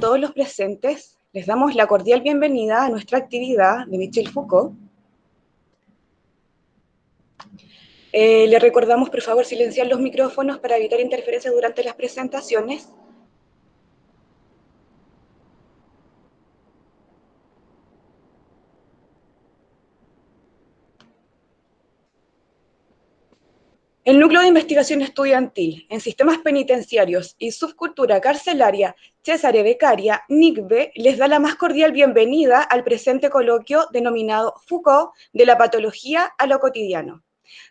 todos los presentes. Les damos la cordial bienvenida a nuestra actividad de Michel Foucault. Le recordamos, por favor, silenciar los micrófonos para evitar interferencias durante las presentaciones. El Núcleo de Investigación Estudiantil en Sistemas Penitenciarios y Subcultura Carcelaria, Cesare Beccaria, NICBE, les da la más cordial bienvenida al presente coloquio denominado Foucault, de la patología a lo cotidiano.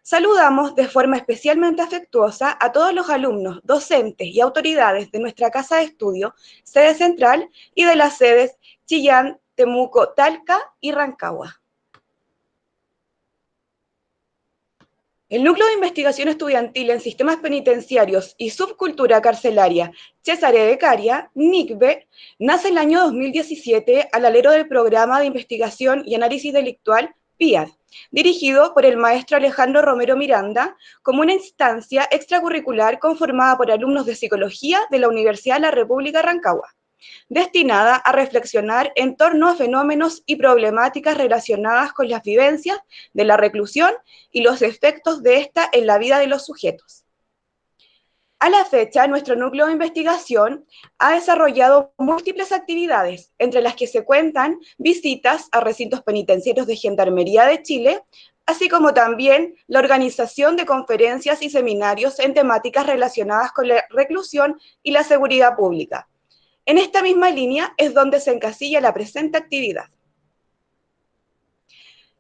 Saludamos de forma especialmente afectuosa a todos los alumnos, docentes y autoridades de nuestra casa de estudio, sede central, y de las sedes Chillán, Temuco, Talca y Rancagua. El Núcleo de Investigación Estudiantil en Sistemas Penitenciarios y Subcultura Carcelaria, Cesare Beccaria, NICBE, nace en el año 2017 al alero del Programa de Investigación y Análisis Delictual, PIAD, dirigido por el maestro Alejandro Romero Miranda, como una instancia extracurricular conformada por alumnos de Psicología de la Universidad de la República de Rancagua, destinada a reflexionar en torno a fenómenos y problemáticas relacionadas con las vivencias de la reclusión y los efectos de esta en la vida de los sujetos. A la fecha, nuestro núcleo de investigación ha desarrollado múltiples actividades, entre las que se cuentan visitas a recintos penitenciarios de Gendarmería de Chile, así como también la organización de conferencias y seminarios en temáticas relacionadas con la reclusión y la seguridad pública. En esta misma línea es donde se encasilla la presente actividad.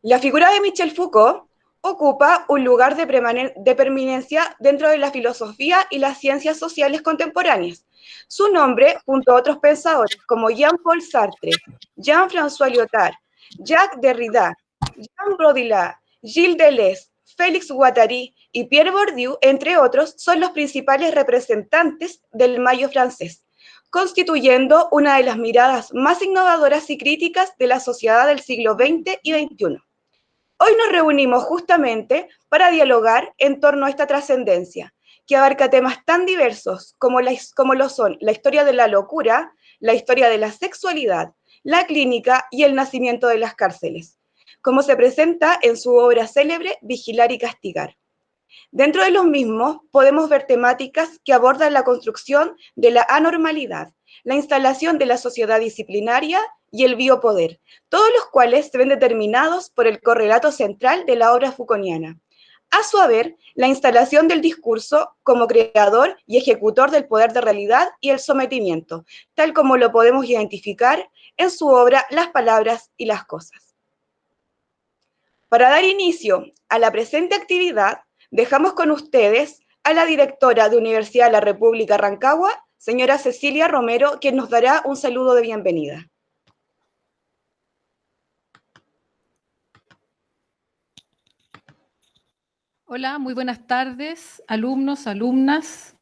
La figura de Michel Foucault ocupa un lugar de preeminencia dentro de la filosofía y las ciencias sociales contemporáneas. Su nombre, junto a otros pensadores como Jean-Paul Sartre, Jean-François Lyotard, Jacques Derrida, Jean Baudrillard, Gilles Deleuze, Félix Guattari y Pierre Bourdieu, entre otros, son los principales representantes del Mayo francés, constituyendo una de las miradas más innovadoras y críticas de la sociedad del siglo XX y XXI. Hoy nos reunimos justamente para dialogar en torno a esta trascendencia, que abarca temas tan diversos como lo son la historia de la locura, la historia de la sexualidad, la clínica y el nacimiento de las cárceles, como se presenta en su obra célebre Vigilar y Castigar. Dentro de los mismos podemos ver temáticas que abordan la construcción de la anormalidad, la instalación de la sociedad disciplinaria y el biopoder, todos los cuales se ven determinados por el correlato central de la obra foucaultiana. A su haber, la instalación del discurso como creador y ejecutor del poder de realidad y el sometimiento, tal como lo podemos identificar en su obra Las palabras y las cosas. Para dar inicio a la presente actividad, dejamos con ustedes a la directora de Universidad de la República Rancagua, señora Cecilia Romero, quien nos dará un saludo de bienvenida. Hola, muy buenas tardes, alumnos, alumnas,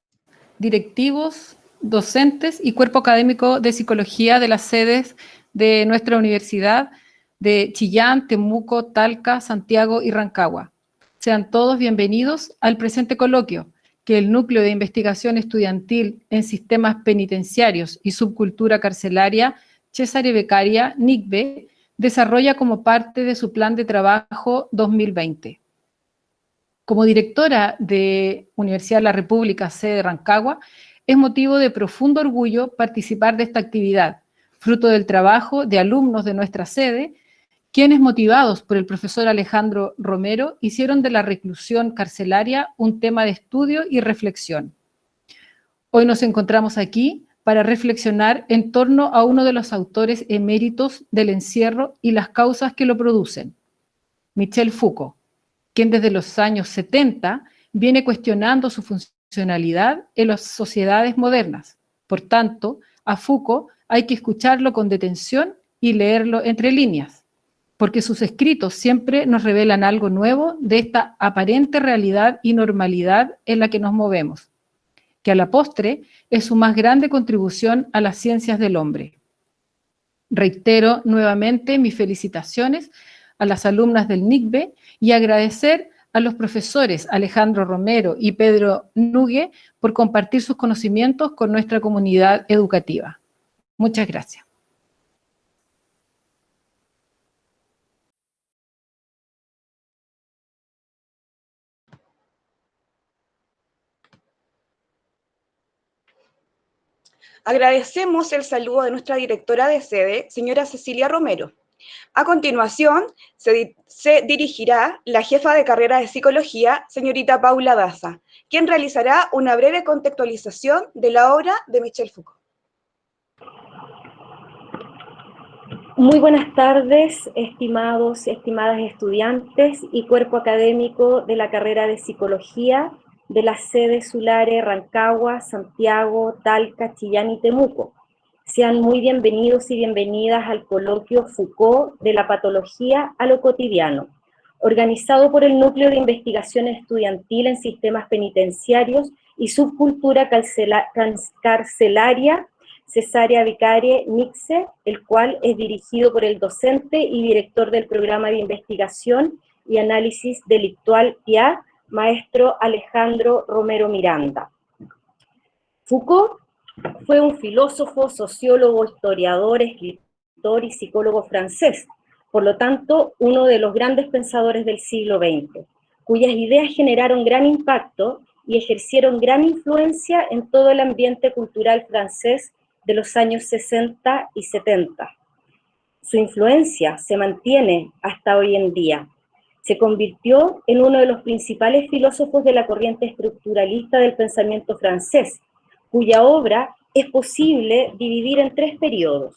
directivos, docentes y cuerpo académico de psicología de las sedes de nuestra universidad de Chillán, Temuco, Talca, Santiago y Rancagua. Sean todos bienvenidos al presente coloquio que el Núcleo de Investigación Estudiantil en Sistemas Penitenciarios y Subcultura Carcelaria, Cesare Beccaria, NICBE, desarrolla como parte de su Plan de Trabajo 2020. Como directora de Universidad de la República, sede de Rancagua, es motivo de profundo orgullo participar de esta actividad, fruto del trabajo de alumnos de nuestra sede, quienes, motivados por el profesor Alejandro Romero, hicieron de la reclusión carcelaria un tema de estudio y reflexión. Hoy nos encontramos aquí para reflexionar en torno a uno de los autores eméritos del encierro y las causas que lo producen, Michel Foucault, quien desde los años 70 viene cuestionando su funcionalidad en las sociedades modernas. Por tanto, a Foucault hay que escucharlo con detención y leerlo entre líneas, porque sus escritos siempre nos revelan algo nuevo de esta aparente realidad y normalidad en la que nos movemos, que a la postre es su más grande contribución a las ciencias del hombre. Reitero nuevamente mis felicitaciones a las alumnas del NICBE y agradecer a los profesores Alejandro Romero y Pedro Nugue por compartir sus conocimientos con nuestra comunidad educativa. Muchas gracias. Agradecemos el saludo de nuestra directora de sede, señora Cecilia Romero. A continuación, se dirigirá la jefa de carrera de Psicología, señorita Paula Daza, quien realizará una breve contextualización de la obra de Michel Foucault. Muy buenas tardes, estimados y estimadas estudiantes y cuerpo académico de la carrera de Psicología de las sedes Sulare, Rancagua, Santiago, Talca, Chillán y Temuco. Sean muy bienvenidos y bienvenidas al coloquio Foucault de la patología a lo cotidiano, organizado por el Núcleo de Investigación Estudiantil en Sistemas Penitenciarios y Subcultura Carcelaria Cesárea Vicarie Nixe, el cual es dirigido por el docente y director del programa de investigación y análisis delictual PIA, maestro Alejandro Romero Miranda. Foucault fue un filósofo, sociólogo, historiador, escritor y psicólogo francés, por lo tanto, uno de los grandes pensadores del siglo XX, cuyas ideas generaron gran impacto y ejercieron gran influencia en todo el ambiente cultural francés de los años 60 y 70. Su influencia se mantiene hasta hoy en día. Se convirtió en uno de los principales filósofos de la corriente estructuralista del pensamiento francés, cuya obra es posible dividir en 3 periodos.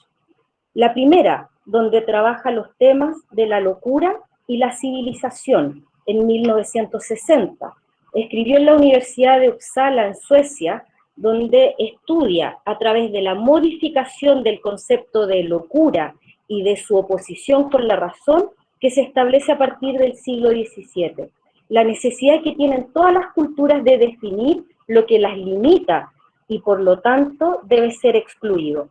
La primera, donde trabaja los temas de la locura y la civilización, en 1960. Escribió en la Universidad de Uppsala, en Suecia, donde estudia a través de la modificación del concepto de locura y de su oposición con la razón que se establece a partir del siglo XVII. La necesidad que tienen todas las culturas de definir lo que las limita y por lo tanto debe ser excluido.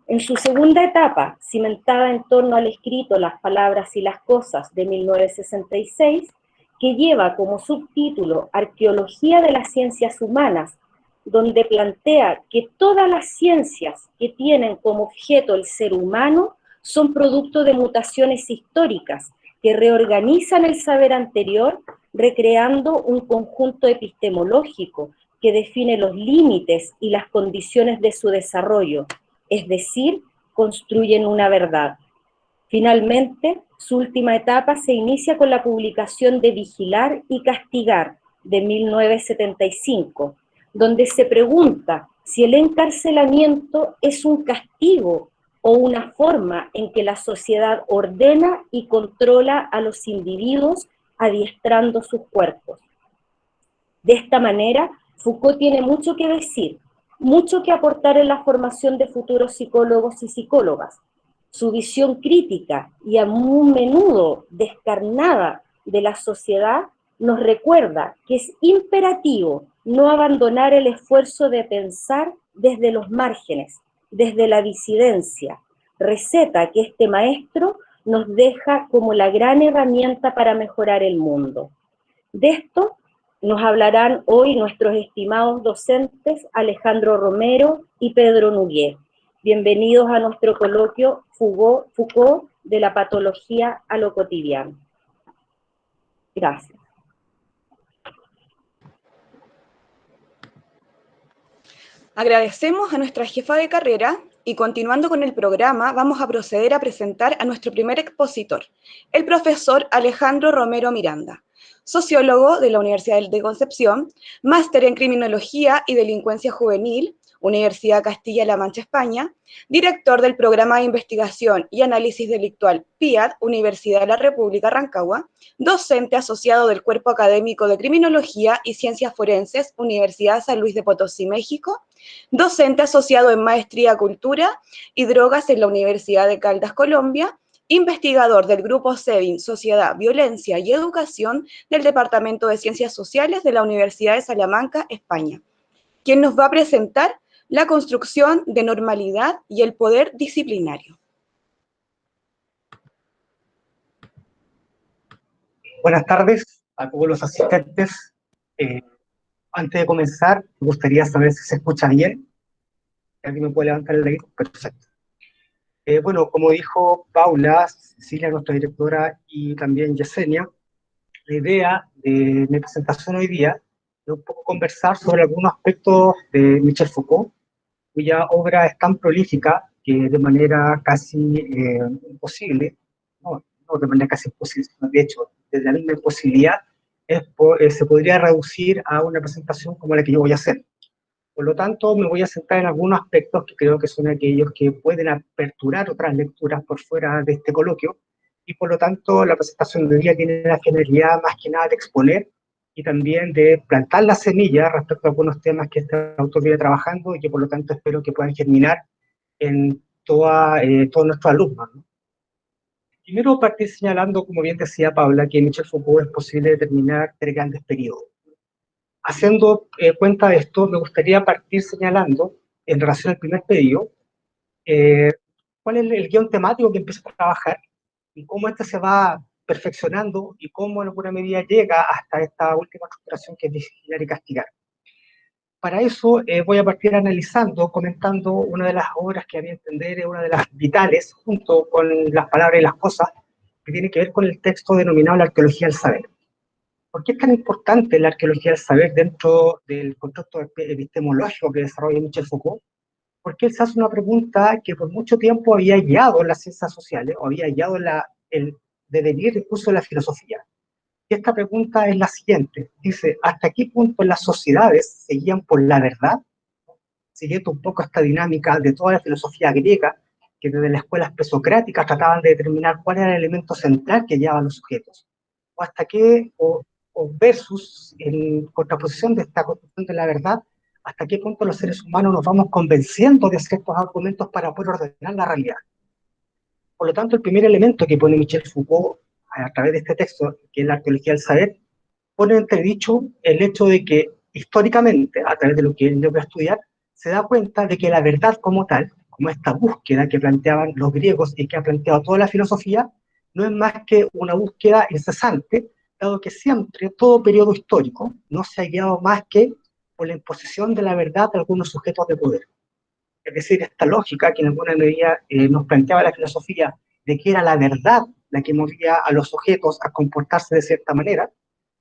En su segunda etapa, cimentada en torno al escrito Las palabras y las cosas de 1966, que lleva como subtítulo Arqueología de las ciencias humanas, donde plantea que todas las ciencias que tienen como objeto el ser humano son producto de mutaciones históricas que reorganizan el saber anterior, recreando un conjunto epistemológico que define los límites y las condiciones de su desarrollo, es decir, construyen una verdad. Finalmente, su última etapa se inicia con la publicación de Vigilar y Castigar, de 1975, donde se pregunta si el encarcelamiento es un castigo o una forma en que la sociedad ordena y controla a los individuos adiestrando sus cuerpos. De esta manera, Foucault tiene mucho que decir, mucho que aportar en la formación de futuros psicólogos y psicólogas. Su visión crítica y a muy menudo descarnada de la sociedad nos recuerda que es imperativo no abandonar el esfuerzo de pensar desde los márgenes, desde la disidencia, receta que este maestro nos deja como la gran herramienta para mejorar el mundo. De esto nos hablarán hoy nuestros estimados docentes Alejandro Romero y Pedro Nogué. Bienvenidos a nuestro coloquio Foucault de la patología a lo cotidiano. Gracias. Agradecemos a nuestra jefa de carrera y continuando con el programa vamos a proceder a presentar a nuestro primer expositor, el profesor Alejandro Romero Miranda, sociólogo de la Universidad de Concepción, máster en Criminología y Delincuencia Juvenil, Universidad Castilla-La Mancha, España, director del Programa de Investigación y Análisis Delictual PIAD, Universidad de la República Rancagua, docente asociado del Cuerpo Académico de Criminología y Ciencias Forenses, Universidad San Luis de Potosí, México, docente asociado en Maestría Cultura y Drogas en la Universidad de Caldas, Colombia, investigador del Grupo SEVIN, Sociedad, Violencia y Educación del Departamento de Ciencias Sociales de la Universidad de Salamanca, España, quien nos va a presentar la construcción de normalidad y el poder disciplinario. Buenas tardes a todos los asistentes. Antes de comenzar, me gustaría saber si se escucha bien. ¿Alguien me puede levantar el dedito? Perfecto. Bueno, como dijo Paula, Cecilia, nuestra directora, y también Yesenia, la idea de mi presentación hoy día es un poco conversar sobre algunos aspectos de Michel Foucault, cuya obra es tan prolífica que de manera casi imposible, no de manera casi imposible, sino de hecho, desde la misma imposibilidad, se podría reducir a una presentación como la que yo voy a hacer. Por lo tanto, me voy a centrar en algunos aspectos que creo que son aquellos que pueden aperturar otras lecturas por fuera de este coloquio, y por lo tanto la presentación de hoy día tiene la finalidad más que nada de exponer y también de plantar la semilla respecto a algunos temas que este autor viene trabajando y que por lo tanto espero que puedan germinar en todos nuestros alumnos, ¿no? Primero partir señalando, como bien decía Paula, que Michel Foucault es posible determinar tres grandes periodos. Haciendo cuenta de esto, me gustaría partir señalando, en relación al primer pedido, cuál es el guión temático que empieza a trabajar y cómo este se va perfeccionando y cómo en alguna medida llega hasta esta última estructuración que es vigilar y castigar. Para eso voy a partir analizando, comentando una de las obras que a mi entender es una de las vitales, junto con las palabras y las cosas, que tiene que ver con el texto denominado la arqueología del saber. ¿Por qué es tan importante la arqueología del saber dentro del contexto epistemológico que desarrolla Michel Foucault? Porque él se hace una pregunta que por mucho tiempo había guiado las ciencias sociales, o había guiado el devenir incluso de la filosofía. Y esta pregunta es la siguiente. Dice, ¿hasta qué punto las sociedades se guían por la verdad? Siguiendo un poco esta dinámica de toda la filosofía griega, que desde las escuelas presocráticas trataban de determinar cuál era el elemento central que guiaba a los sujetos. O hasta qué, o versus, en contraposición de esta construcción de la verdad, hasta qué punto los seres humanos nos vamos convenciendo de ciertos argumentos para poder ordenar la realidad. Por lo tanto, el primer elemento que pone Michel Foucault a través de este texto, que es la arqueología del saber, pone en entredicho el hecho de que históricamente, a través de lo que él va a estudiar, se da cuenta de que la verdad como tal, como esta búsqueda que planteaban los griegos y que ha planteado toda la filosofía, no es más que una búsqueda incesante, dado que siempre, todo periodo histórico, no se ha guiado más que por la imposición de la verdad de algunos sujetos de poder. Es decir, esta lógica que en alguna medida nos planteaba la filosofía de que era la verdad la que movía a los sujetos a comportarse de cierta manera,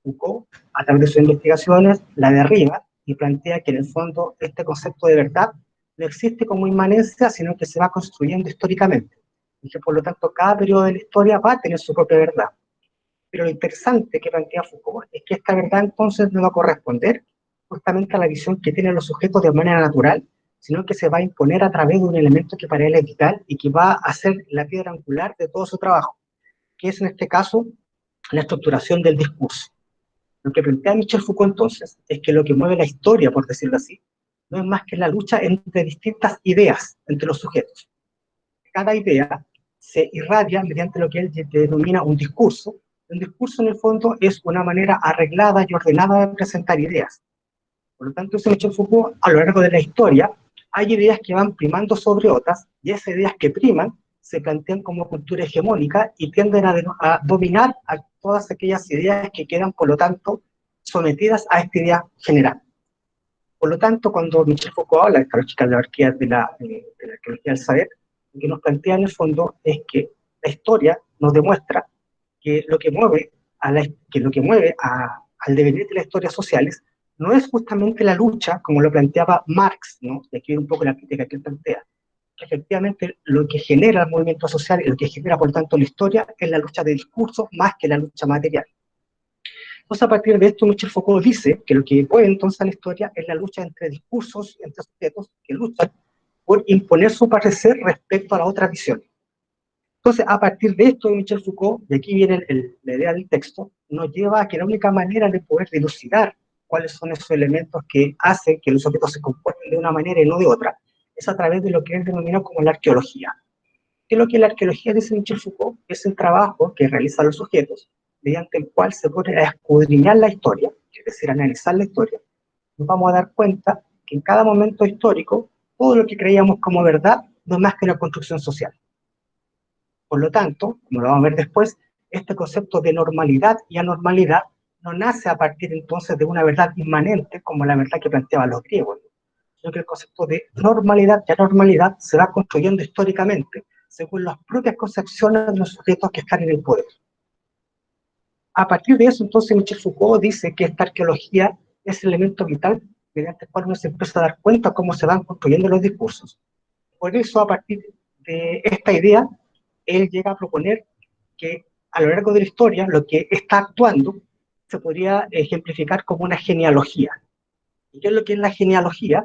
Foucault, a través de sus investigaciones, la derriba y plantea que en el fondo este concepto de verdad no existe como inmanencia, sino que se va construyendo históricamente. Y que por lo tanto cada periodo de la historia va a tener su propia verdad. Pero lo interesante que plantea Foucault es que esta verdad entonces no va a corresponder justamente a la visión que tienen los sujetos de manera natural, sino que se va a imponer a través de un elemento que para él es vital y que va a ser la piedra angular de todo su trabajo, que es en este caso la estructuración del discurso. Lo que plantea Michel Foucault entonces es que lo que mueve la historia, por decirlo así, no es más que la lucha entre distintas ideas entre los sujetos. Cada idea se irradia mediante lo que él denomina un discurso. Un discurso en el fondo es una manera arreglada y ordenada de presentar ideas. Por lo tanto, según Michel Foucault, a lo largo de la historia, hay ideas que van primando sobre otras, y esas ideas que priman se plantean como cultura hegemónica y tienden a dominar a todas aquellas ideas que quedan, por lo tanto, sometidas a esta idea general. Por lo tanto, cuando Michel Foucault habla de esta lógica de la arqueología del saber, lo que nos plantea en el fondo es que la historia nos demuestra que lo que mueve, al devenir de las historias sociales no es justamente la lucha, como lo planteaba Marx, ¿no? Y aquí viene un poco la crítica que él plantea, que efectivamente lo que genera el movimiento social y lo que genera, por tanto, la historia es la lucha de discursos más que la lucha material. Entonces, a partir de esto, Michel Foucault dice que lo que mueve entonces a la historia es la lucha entre discursos, entre sujetos que luchan por imponer su parecer respecto a las otras visiones. Entonces, a partir de esto, Michel Foucault, de aquí viene la idea del texto, nos lleva a que la única manera de poder dilucidar cuáles son esos elementos que hacen que los objetos se comporten de una manera y no de otra, es a través de lo que él denomina como la arqueología. ¿Qué es lo que la arqueología, dice Michel Foucault? Es el trabajo que realizan los sujetos, mediante el cual se pone a escudriñar la historia, es decir, analizar la historia. Nos vamos a dar cuenta que en cada momento histórico, todo lo que creíamos como verdad no es más que una construcción social. Por lo tanto, como lo vamos a ver después, este concepto de normalidad y anormalidad no nace a partir entonces de una verdad inmanente como la verdad que planteaban los griegos, sino que el concepto de normalidad y anormalidad se va construyendo históricamente según las propias concepciones de los sujetos que están en el poder. A partir de eso, entonces, Michel Foucault dice que esta arqueología es el elemento vital mediante el cual uno se empieza a dar cuenta cómo se van construyendo los discursos. Por eso, a partir de esta idea, él llega a proponer que a lo largo de la historia, lo que está actuando se podría ejemplificar como una genealogía. ¿Y qué es lo que es la genealogía?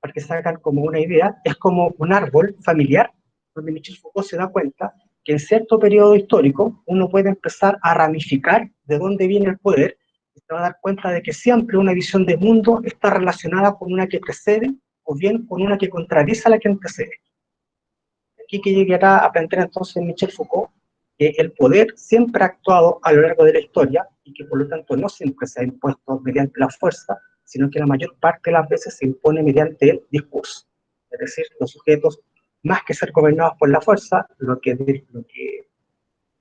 Para que se hagan como una idea, es como un árbol familiar, donde Michel Foucault se da cuenta que en cierto periodo histórico uno puede empezar a ramificar de dónde viene el poder, y se va a dar cuenta de que siempre una visión del mundo está relacionada con una que precede, o bien con una que contradice a la que antecede. Aquí que llegará a plantear entonces Michel Foucault que el poder siempre ha actuado a lo largo de la historia y que por lo tanto no siempre se ha impuesto mediante la fuerza, sino que la mayor parte de las veces se impone mediante el discurso. Es decir, los sujetos, más que ser gobernados por la fuerza, lo que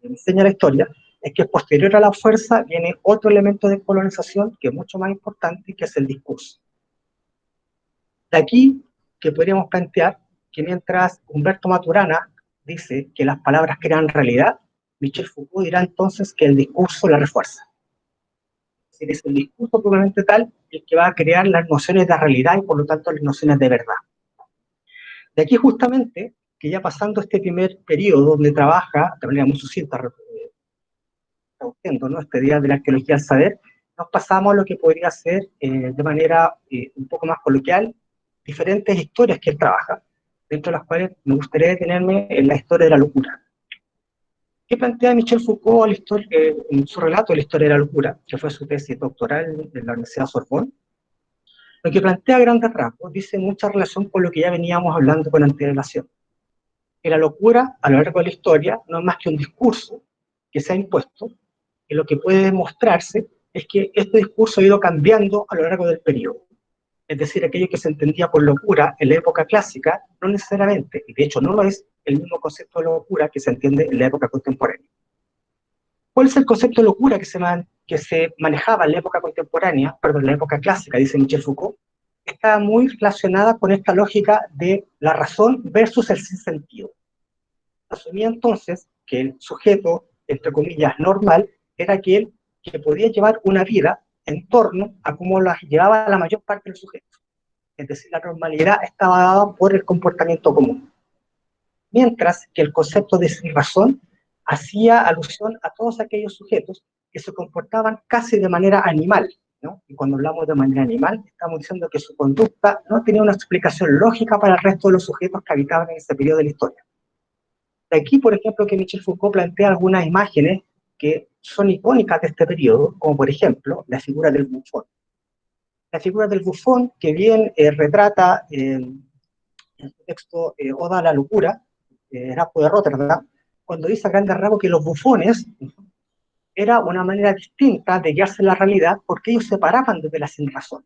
enseña la historia es que posterior a la fuerza viene otro elemento de colonización que es mucho más importante, que es el discurso. De aquí que podríamos plantear que mientras Humberto Maturana dice que las palabras crean realidad, Michel Foucault dirá entonces que el discurso la refuerza. Es decir, es el discurso probablemente tal el que va a crear las nociones de realidad y por lo tanto las nociones de verdad. De aquí justamente que ya pasando este primer periodo donde trabaja de manera muy sucinta, traduciendo, ¿no?, este día de la arqueología del saber, nos pasamos a lo que podría ser de manera un poco más coloquial diferentes historias que él trabaja, dentro de las cuales me gustaría detenerme en la historia de la locura. ¿Qué plantea Michel Foucault en su relato de la historia de la locura, que fue su tesis doctoral en la Universidad de Sorbonne? Lo que plantea a grandes rasgos dice mucha relación con lo que ya veníamos hablando con antelación. Que la locura, a lo largo de la historia, no es más que un discurso que se ha impuesto, y lo que puede demostrarse es que este discurso ha ido cambiando a lo largo del periodo. Es decir, aquello que se entendía por locura en la época clásica, no necesariamente, y de hecho no lo es, el mismo concepto de locura que se entiende en la época contemporánea. ¿Cuál es el concepto de locura que se manejaba en la época contemporánea, perdón, en la época clásica, dice Michel Foucault? Está muy relacionada con esta lógica de la razón versus el sinsentido. Asumía entonces que el sujeto, entre comillas, normal, era aquel que podía llevar una vida en torno a cómo la llevaba la mayor parte del sujeto. Es decir, la normalidad estaba dada por el comportamiento común. Mientras que el concepto de sin razón hacía alusión a todos aquellos sujetos que se comportaban casi de manera animal, ¿no? Y cuando hablamos de manera animal, estamos diciendo que su conducta no tenía una explicación lógica para el resto de los sujetos que habitaban en ese periodo de la historia. De aquí, por ejemplo, que Michel Foucault plantea algunas imágenes que son icónicas de este periodo, como por ejemplo la figura del bufón. La figura del bufón, que bien retrata en su texto Oda a la locura, Erasmo de Rotterdam, cuando dice a grandes rasgos que los bufones era una manera distinta de guiarse en la realidad, porque ellos se paraban desde la sinrazón,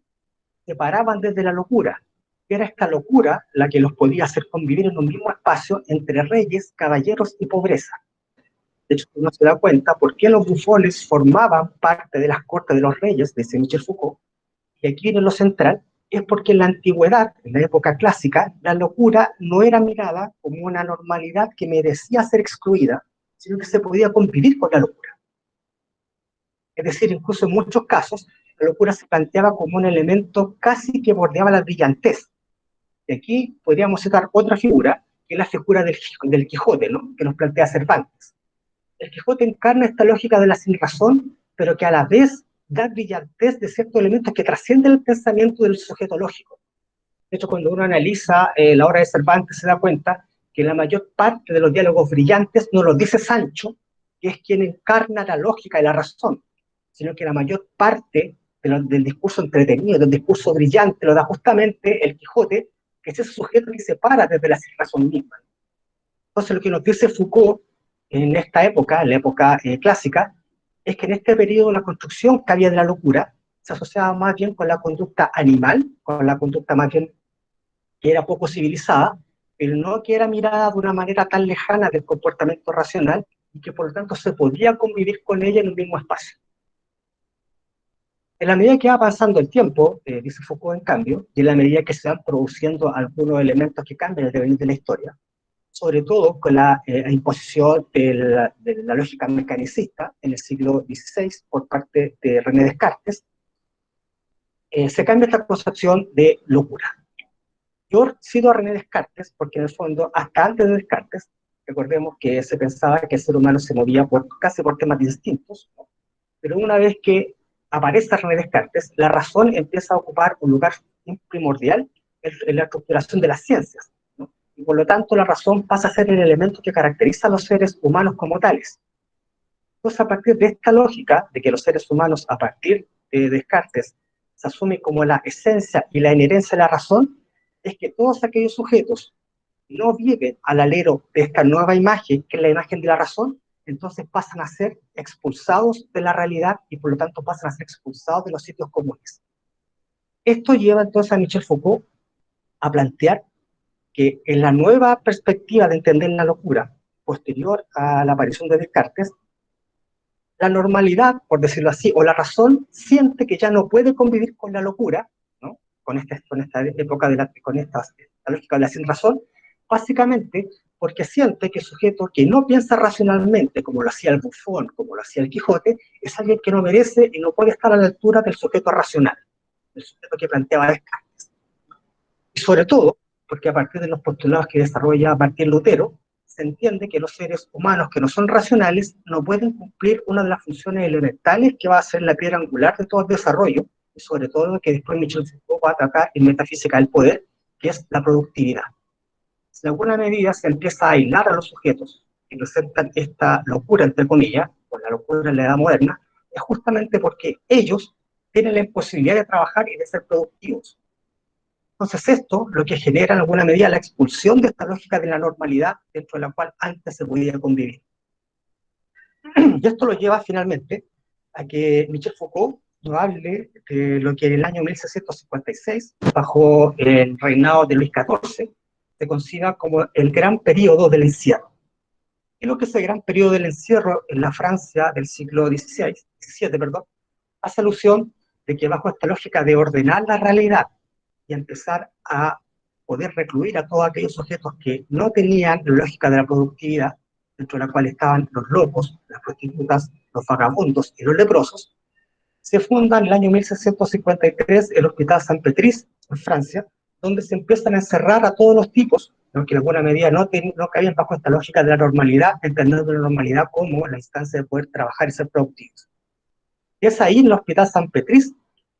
se paraban desde la locura. Era esta locura la que los podía hacer convivir en un mismo espacio entre reyes, caballeros y pobreza. De hecho, uno se da cuenta por qué los bufones formaban parte de las cortes de los reyes, dice Michel Foucault, y aquí viene lo central, es porque en la antigüedad, en la época clásica, la locura no era mirada como una normalidad que merecía ser excluida, sino que se podía convivir con la locura. Es decir, incluso en muchos casos, la locura se planteaba como un elemento casi que bordeaba la brillantez. Y aquí podríamos citar otra figura, que es la figura del Quijote, ¿no?, que nos plantea Cervantes. El Quijote encarna esta lógica de la sinrazón, pero que a la vez da brillantez de ciertos elementos que trascienden el pensamiento del sujeto lógico. De hecho, cuando uno analiza la obra de Cervantes, se da cuenta que la mayor parte de los diálogos brillantes no los dice Sancho, que es quien encarna la lógica y la razón, sino que la mayor parte del discurso entretenido, del discurso brillante, lo da justamente el Quijote, que es ese sujeto que se para desde la razón misma. Entonces, lo que nos dice Foucault en esta época, en la época clásica, es que en este periodo la construcción que había de la locura se asociaba más bien con la conducta animal, con la conducta más bien que era poco civilizada, pero no que era mirada de una manera tan lejana del comportamiento racional y que por lo tanto se podía convivir con ella en un mismo espacio. En la medida que va pasando el tiempo, dice Foucault en cambio, y en la medida que se van produciendo algunos elementos que cambian el devenir de la historia, sobre todo con la imposición de la lógica mecanicista en el siglo XVI por parte de René Descartes, se cambia esta concepción de locura. Yo cito a René Descartes porque en el fondo, hasta antes de Descartes, recordemos que se pensaba que el ser humano se movía casi por temas distintos, ¿no? Pero una vez que aparece René Descartes, la razón empieza a ocupar un lugar primordial en la estructuración de las ciencias, ¿no? Y por lo tanto la razón pasa a ser el elemento que caracteriza a los seres humanos como tales. Entonces, a partir de esta lógica de que los seres humanos, a partir de Descartes, se asumen como la esencia y la inherencia de la razón, es que todos aquellos sujetos no viven al alero de esta nueva imagen, que es la imagen de la razón, entonces pasan a ser expulsados de la realidad y por lo tanto pasan a ser expulsados de los sitios comunes. Esto lleva entonces a Michel Foucault a plantear que en la nueva perspectiva de entender la locura, posterior a la aparición de Descartes, la normalidad, por decirlo así, o la razón, siente que ya no puede convivir con la locura, ¿no? Con esta época con esta lógica de la sin razón, básicamente porque siente que el sujeto que no piensa racionalmente, como lo hacía el Bufón, como lo hacía el Quijote, es alguien que no merece y no puede estar a la altura del sujeto racional, del sujeto que planteaba Descartes. Y sobre todo, porque a partir de los postulados que desarrolla Martín Lutero, se entiende que los seres humanos que no son racionales no pueden cumplir una de las funciones elementales que va a ser la piedra angular de todo el desarrollo, y sobre todo lo que después Michel Foucault va a atacar en Metafísica del Poder, que es la productividad. Si en alguna medida se empieza a aislar a los sujetos que presentan esta locura, entre comillas, o la locura en la edad moderna, es justamente porque ellos tienen la imposibilidad de trabajar y de ser productivos. Entonces esto lo que genera en alguna medida la expulsión de esta lógica de la normalidad dentro de la cual antes se podía convivir. Y esto lo lleva finalmente a que Michel Foucault nos hable de lo que en el año 1656, bajo el reinado de Luis XIV, se considera como el gran periodo del encierro. Y lo que es el gran periodo del encierro en la Francia del siglo XVII, hace alusión de que bajo esta lógica de ordenar la realidad y empezar a poder recluir a todos aquellos sujetos que no tenían la lógica de la productividad, dentro de la cual estaban los locos, las prostitutas, los vagabundos y los leprosos, se funda en el año 1653 el Hospital Saint-Pétri en Francia, donde se empiezan a encerrar a todos los tipos, que en alguna medida no caían bajo esta lógica de la normalidad, entendiendo la normalidad como la instancia de poder trabajar y ser productivos. Y es ahí en el Hospital Saint-Pétri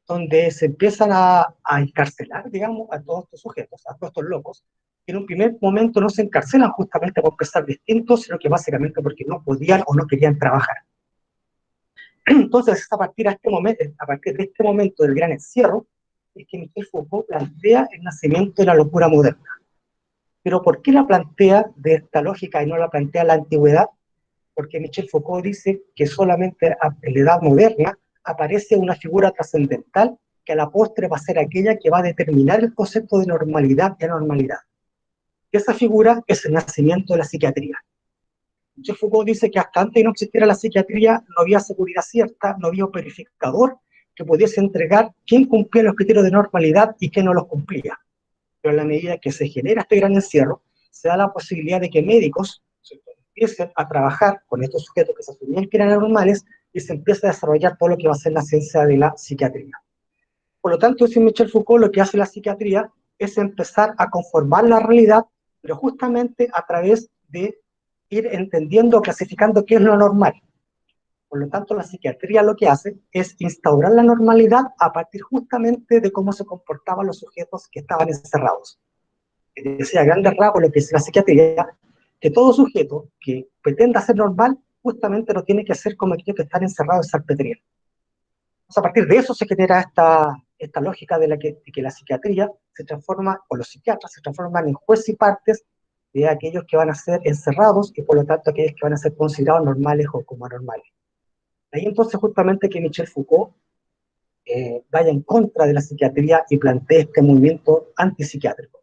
donde se empiezan a encarcelar, digamos, a todos estos sujetos, a todos estos locos, que en un primer momento no se encarcelan justamente por pensar distintos, sino que básicamente porque no podían o no querían trabajar. Entonces, a partir de este momento del gran encierro, es que Michel Foucault plantea el nacimiento de la locura moderna. Pero ¿por qué la plantea de esta lógica y no la plantea en la antigüedad? Porque Michel Foucault dice que solamente en la edad moderna aparece una figura trascendental que a la postre va a ser aquella que va a determinar el concepto de normalidad y anormalidad. Y esa figura es el nacimiento de la psiquiatría. Michel Foucault dice que hasta antes de no existiera la psiquiatría no había seguridad cierta, no había un verificador que pudiese entregar quién cumplía los criterios de normalidad y quién no los cumplía. Pero a la medida que se genera este gran encierro, se da la posibilidad de que médicos empiecen a trabajar con estos sujetos que se asumían que eran anormales y se empieza a desarrollar todo lo que va a ser la ciencia de la psiquiatría. Por lo tanto, sin Michel Foucault, lo que hace la psiquiatría es empezar a conformar la realidad, pero justamente a través de ir entendiendo, clasificando qué es lo normal. Por lo tanto, la psiquiatría lo que hace es instaurar la normalidad a partir justamente de cómo se comportaban los sujetos que estaban encerrados. Decía a grandes rasgos lo que es la psiquiatría, que todo sujeto que pretenda ser normal justamente no tiene que ser como aquellos que están encerrados en salpetería. Entonces, a partir de eso se genera esta lógica de que la psiquiatría se transforma, o los psiquiatras se transforman en jueces y partes de aquellos que van a ser encerrados y por lo tanto aquellos que van a ser considerados normales o como anormales. Ahí entonces justamente que Michel Foucault vaya en contra de la psiquiatría y plantee este movimiento antipsiquiátrico,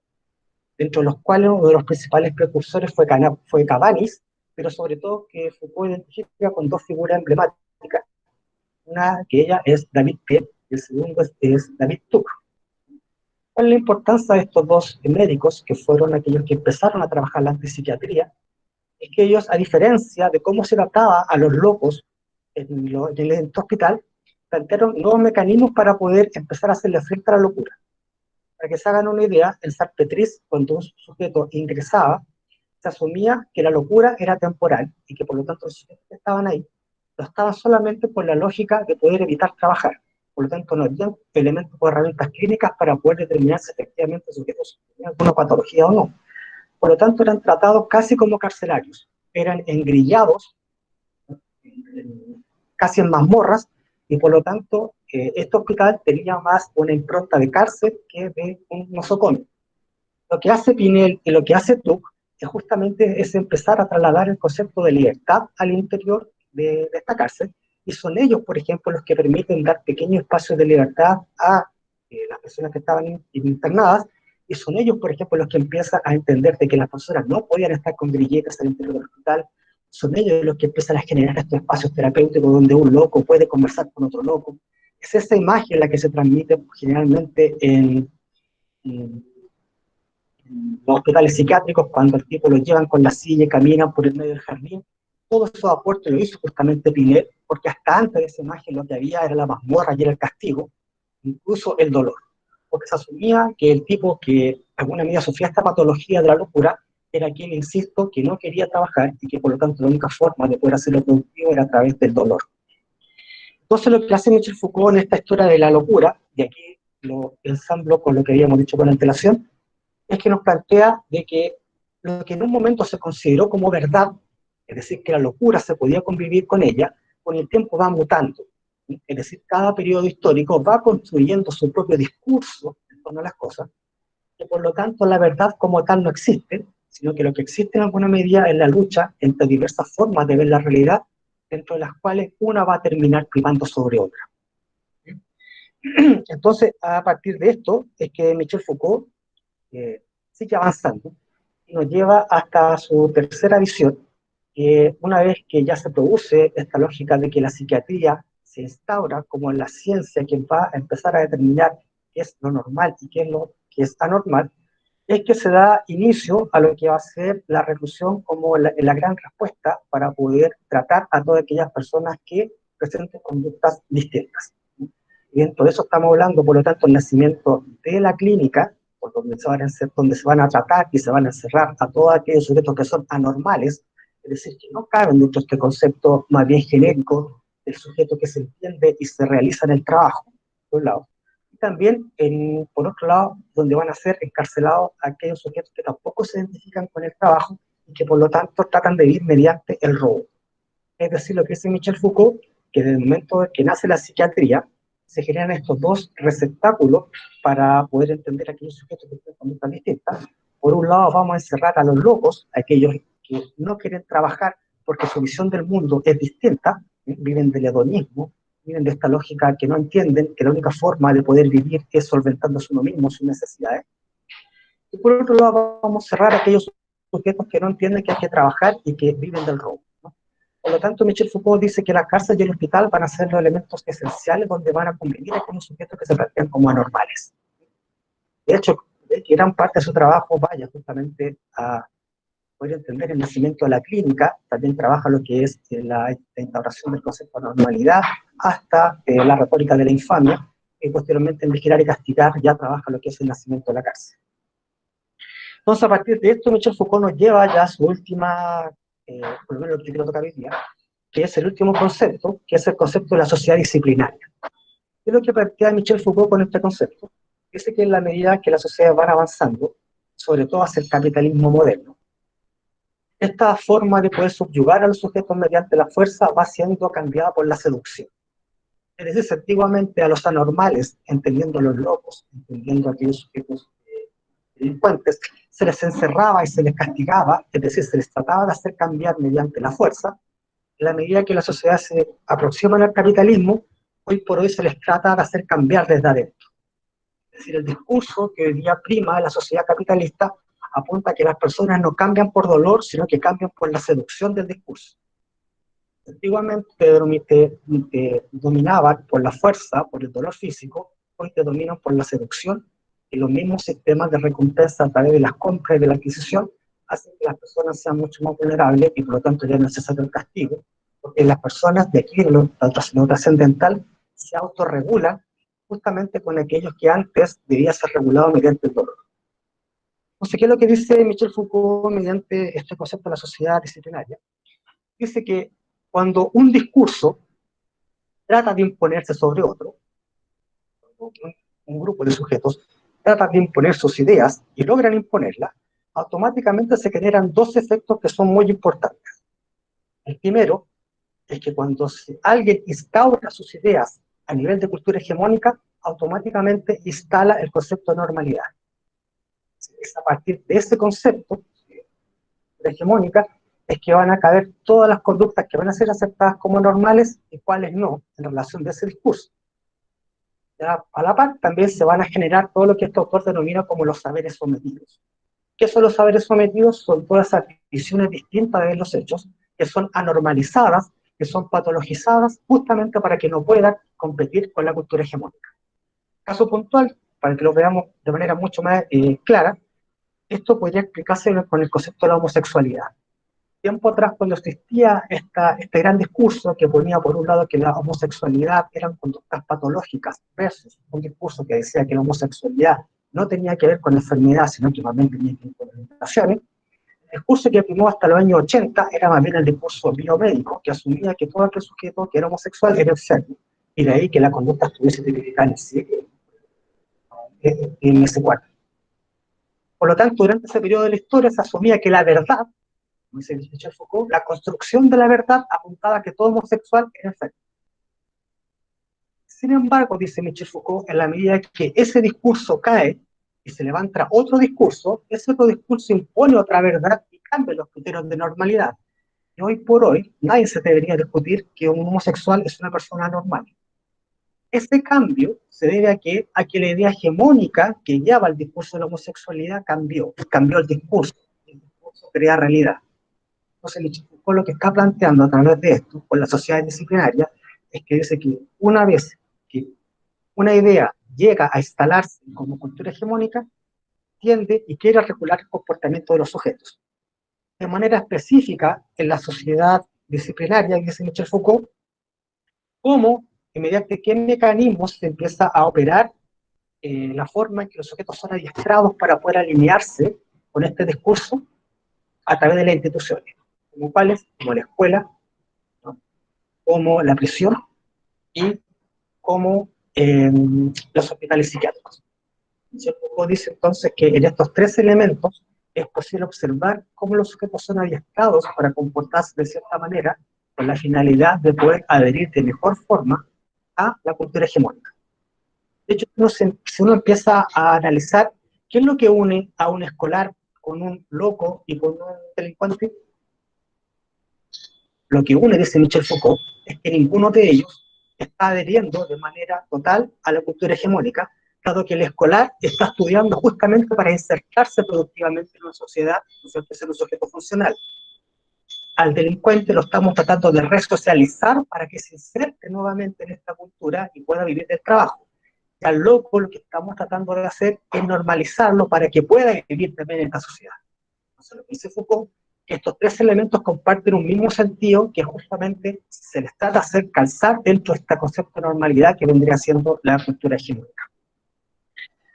dentro de los cuales uno de los principales precursores fue Cabanis, pero sobre todo que Foucault identifica con dos figuras emblemáticas, una que ella es David Piet y el segundo es David Tuck. ¿Cuál es la importancia de estos dos médicos, que fueron aquellos que empezaron a trabajar la antipsiquiatría? Es que ellos, a diferencia de cómo se trataba a los locos en el hospital, plantearon nuevos mecanismos para poder empezar a hacerle frente a la locura. Para que se hagan una idea, en Salpetriz, cuando un sujeto ingresaba, se asumía que la locura era temporal y que por lo tanto los sujetos que estaban ahí lo estaban solamente por la lógica de poder evitar trabajar. Por lo tanto, no había elementos o herramientas clínicas para poder determinar si efectivamente el sujeto tenía alguna patología o no. Por lo tanto, eran tratados casi como carcelarios. Eran engrillados, casi en mazmorras, y por lo tanto, este hospital tenía más una impronta de cárcel que de un nosocomio. Lo que hace Pinel y lo que hace Tuck es justamente es empezar a trasladar el concepto de libertad al interior de esta cárcel, y son ellos, por ejemplo, los que permiten dar pequeños espacios de libertad a las personas que estaban internadas, y son ellos, por ejemplo, los que empiezan a entender de que las personas no podían estar con grilletes al interior del hospital. Son ellos los que empiezan a generar estos espacios terapéuticos donde un loco puede conversar con otro loco. Es esa imagen la que se transmite generalmente en los hospitales psiquiátricos, cuando el tipo lo llevan con la silla y caminan por el medio del jardín. Todos esos aportes lo hizo justamente Pinel, porque hasta antes de esa imagen lo que había era la mazmorra y era el castigo, incluso el dolor, porque se asumía que el tipo que de alguna medida sufría esta patología de la locura era quien, insisto, que no quería trabajar y que por lo tanto la única forma de poder hacerlo productivo era a través del dolor. Entonces lo que hace Michel Foucault en esta historia de la locura, y aquí lo ensamblo con lo que habíamos dicho con antelación, es que nos plantea de que lo que en un momento se consideró como verdad, es decir, que la locura se podía convivir con ella, con el tiempo va mutando. Es decir, cada periodo histórico va construyendo su propio discurso en torno a las cosas, que por lo tanto la verdad como tal no existe, sino que lo que existe en alguna medida es la lucha entre diversas formas de ver la realidad, dentro de las cuales una va a terminar privando sobre otra. Entonces, a partir de esto, es que Michel Foucault sigue avanzando y nos lleva hasta su tercera visión, que una vez que ya se produce esta lógica de que la psiquiatría se instaura como la ciencia que va a empezar a determinar qué es lo normal y qué es lo que es anormal, es que se da inicio a lo que va a ser la reclusión como la gran respuesta para poder tratar a todas aquellas personas que presenten conductas distintas. Y dentro de eso estamos hablando, por lo tanto, el nacimiento de la clínica, por donde se van a tratar y se van a encerrar a todos aquellos sujetos que son anormales, es decir, que no caben dentro de este concepto más bien genérico del sujeto que se entiende y se realiza en el trabajo, por un lado. Y también, por otro lado, donde van a ser encarcelados aquellos sujetos que tampoco se identifican con el trabajo y que por lo tanto tratan de vivir mediante el robo. Es decir, lo que dice Michel Foucault, que desde el momento en que nace la psiquiatría, se generan estos dos receptáculos para poder entender a aquellos sujetos que tienen conductas distintas. Por un lado, vamos a encerrar a los locos, a aquellos que no quieren trabajar porque su visión del mundo es distinta, viven del hedonismo, viven de esta lógica que no entienden que la única forma de poder vivir es solventándose uno mismo sus necesidades. Y por otro lado, vamos a cerrar a aquellos sujetos que no entienden que hay que trabajar y que viven del robo. Por lo tanto, Michel Foucault dice que la cárcel y el hospital van a ser los elementos esenciales donde van a convivir con los sujetos que se plantean como anormales. De hecho, gran parte de su trabajo vaya justamente a poder entender el nacimiento de la clínica, también trabaja lo que es la instauración del concepto de normalidad, hasta la retórica de la infamia, y posteriormente en Vigilar y Castigar ya trabaja lo que es el nacimiento de la cárcel. Entonces, a partir de esto, Michel Foucault nos lleva ya a su última, por lo menos lo que quiero tocar hoy día, que es el último concepto, que es el concepto de la sociedad disciplinaria. ¿Qué es lo que plantea Michel Foucault con este concepto? Dice que en la medida que las sociedades van avanzando, sobre todo hacia el capitalismo moderno, esta forma de poder subyugar a los sujetos mediante la fuerza va siendo cambiada por la seducción. Es decir, antiguamente a los anormales, entendiendo a los locos, entendiendo a aquellos sujetos delincuentes, se les encerraba y se les castigaba, es decir, se les trataba de hacer cambiar mediante la fuerza. En la medida que la sociedad se aproxima al capitalismo, hoy por hoy se les trata de hacer cambiar desde adentro. Es decir, el discurso que hoy día prima en la sociedad capitalista apunta a que las personas no cambian por dolor, sino que cambian por la seducción del discurso. Antiguamente te dominaban por la fuerza, por el dolor físico, hoy te dominan por la seducción, y los mismos sistemas de recompensa a través de las compras y de la adquisición hacen que las personas sean mucho más vulnerables y por lo tanto ya es necesario el castigo, porque las personas de aquí, de lo trascendental, se autorregulan justamente con aquellos que antes debía ser regulado mediante el dolor. Entonces, ¿qué es lo que dice Michel Foucault mediante este concepto de la sociedad disciplinaria? Dice que cuando un discurso trata de imponerse sobre otro, un grupo de sujetos trata de imponer sus ideas y logran imponerlas, automáticamente se generan dos efectos que son muy importantes. El primero es que cuando alguien instaura sus ideas a nivel de cultura hegemónica, automáticamente instala el concepto de normalidad. Es a partir de ese concepto de hegemónica es que van a caber todas las conductas que van a ser aceptadas como normales y cuáles no, en relación de ese discurso. Ya, a la par, también se van a generar todo lo que este autor denomina como los saberes sometidos. ¿Qué son los saberes sometidos? Son todas esas visiones distintas de los hechos, que son anormalizadas, que son patologizadas, justamente para que no puedan competir con la cultura hegemónica. Caso puntual, para que lo veamos de manera mucho más clara, esto podría explicarse con el concepto de la homosexualidad. Tiempo atrás, cuando existía este gran discurso que ponía por un lado que la homosexualidad eran conductas patológicas, versus un discurso que decía que la homosexualidad no tenía que ver con la enfermedad, sino que más bien tenía que ver con limitaciones, el discurso que primó hasta los años 80 era más bien el discurso biomédico, que asumía que todo aquel sujeto que era homosexual era enfermo, y de ahí que la conducta estuviese tipificada en ese cuadro. Por lo tanto, durante ese periodo de la historia se asumía que la verdad, como dice Michel Foucault, la construcción de la verdad apuntaba a que todo homosexual era enfermo. Sin embargo, dice Michel Foucault, en la medida que ese discurso cae y se levanta otro discurso, ese otro discurso impone otra verdad y cambia los criterios de normalidad. Y hoy por hoy, nadie se debería discutir que un homosexual es una persona normal. Ese cambio se debe a que la idea hegemónica que guiaba el discurso de la homosexualidad cambió el discurso crea realidad. Entonces, Michel Foucault lo que está planteando a través de esto, con la sociedad disciplinaria, es que dice que una vez que una idea llega a instalarse como cultura hegemónica, tiende y quiere regular el comportamiento de los sujetos. De manera específica, en la sociedad disciplinaria, dice Michel Foucault, cómo y mediante qué mecanismos se empieza a operar la forma en que los sujetos son adiestrados para poder alinearse con este discurso a través de las instituciones, como cuáles, como la escuela, ¿no? Como la prisión y como los hospitales psiquiátricos. Foucault dice entonces que en estos tres elementos es posible observar cómo los sujetos son adiestrados para comportarse de cierta manera con la finalidad de poder adherir de mejor forma a la cultura hegemónica. De hecho, si uno empieza a analizar qué es lo que une a un escolar con un loco y con un delincuente, lo que une, dice Michel Foucault, es que ninguno de ellos está adheriendo de manera total a la cultura hegemónica, dado que el escolar está estudiando justamente para insertarse productivamente en una sociedad, no ser un sujeto funcional. Al delincuente lo estamos tratando de resocializar para que se inserte nuevamente en esta cultura y pueda vivir del trabajo. Y al loco lo que estamos tratando de hacer es normalizarlo para que pueda vivir también en la sociedad. Entonces, lo que dice Foucault, que estos tres elementos comparten un mismo sentido, que justamente se les trata de hacer calzar dentro de este concepto de normalidad que vendría siendo la cultura hegemónica.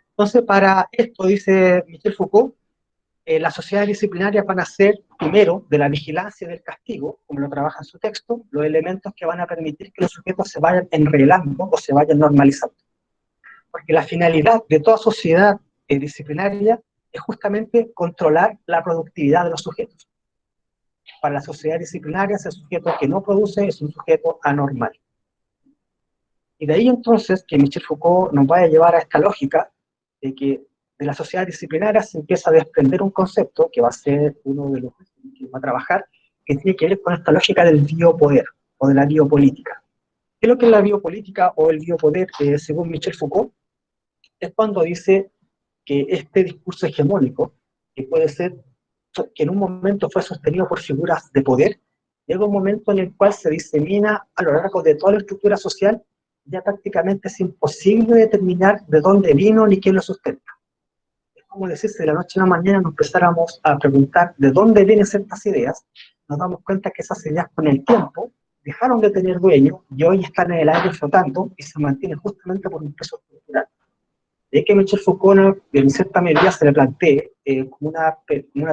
Entonces, para esto, dice Michel Foucault, las sociedades disciplinarias van a ser, primero, de la vigilancia y del castigo, como lo trabaja en su texto, los elementos que van a permitir que los sujetos se vayan enreglando o se vayan normalizando. Porque la finalidad de toda sociedad disciplinaria es justamente controlar la productividad de los sujetos. Para la sociedad disciplinaria, ese sujeto que no produce es un sujeto anormal. Y de ahí entonces que Michel Foucault nos va a llevar a esta lógica de que de la sociedad disciplinaria se empieza a desprender un concepto que va a ser uno de los que va a trabajar, que tiene que ver con esta lógica del biopoder o de la biopolítica. ¿Qué es lo que es la biopolítica o el biopoder, según Michel Foucault? Es cuando dice que este discurso hegemónico, que puede ser, que en un momento fue sostenido por figuras de poder, llega un momento en el cual se disemina a lo largo de toda la estructura social, ya prácticamente es imposible determinar de dónde vino ni quién lo sustenta. como decir, si de la noche a la mañana nos empezáramos a preguntar de dónde vienen ciertas ideas, nos damos cuenta que esas ideas con el tiempo dejaron de tener dueño y hoy están en el aire flotando y se mantienen justamente por un peso cultural. De que Michel Foucault, en cierta medida, se le plantee como una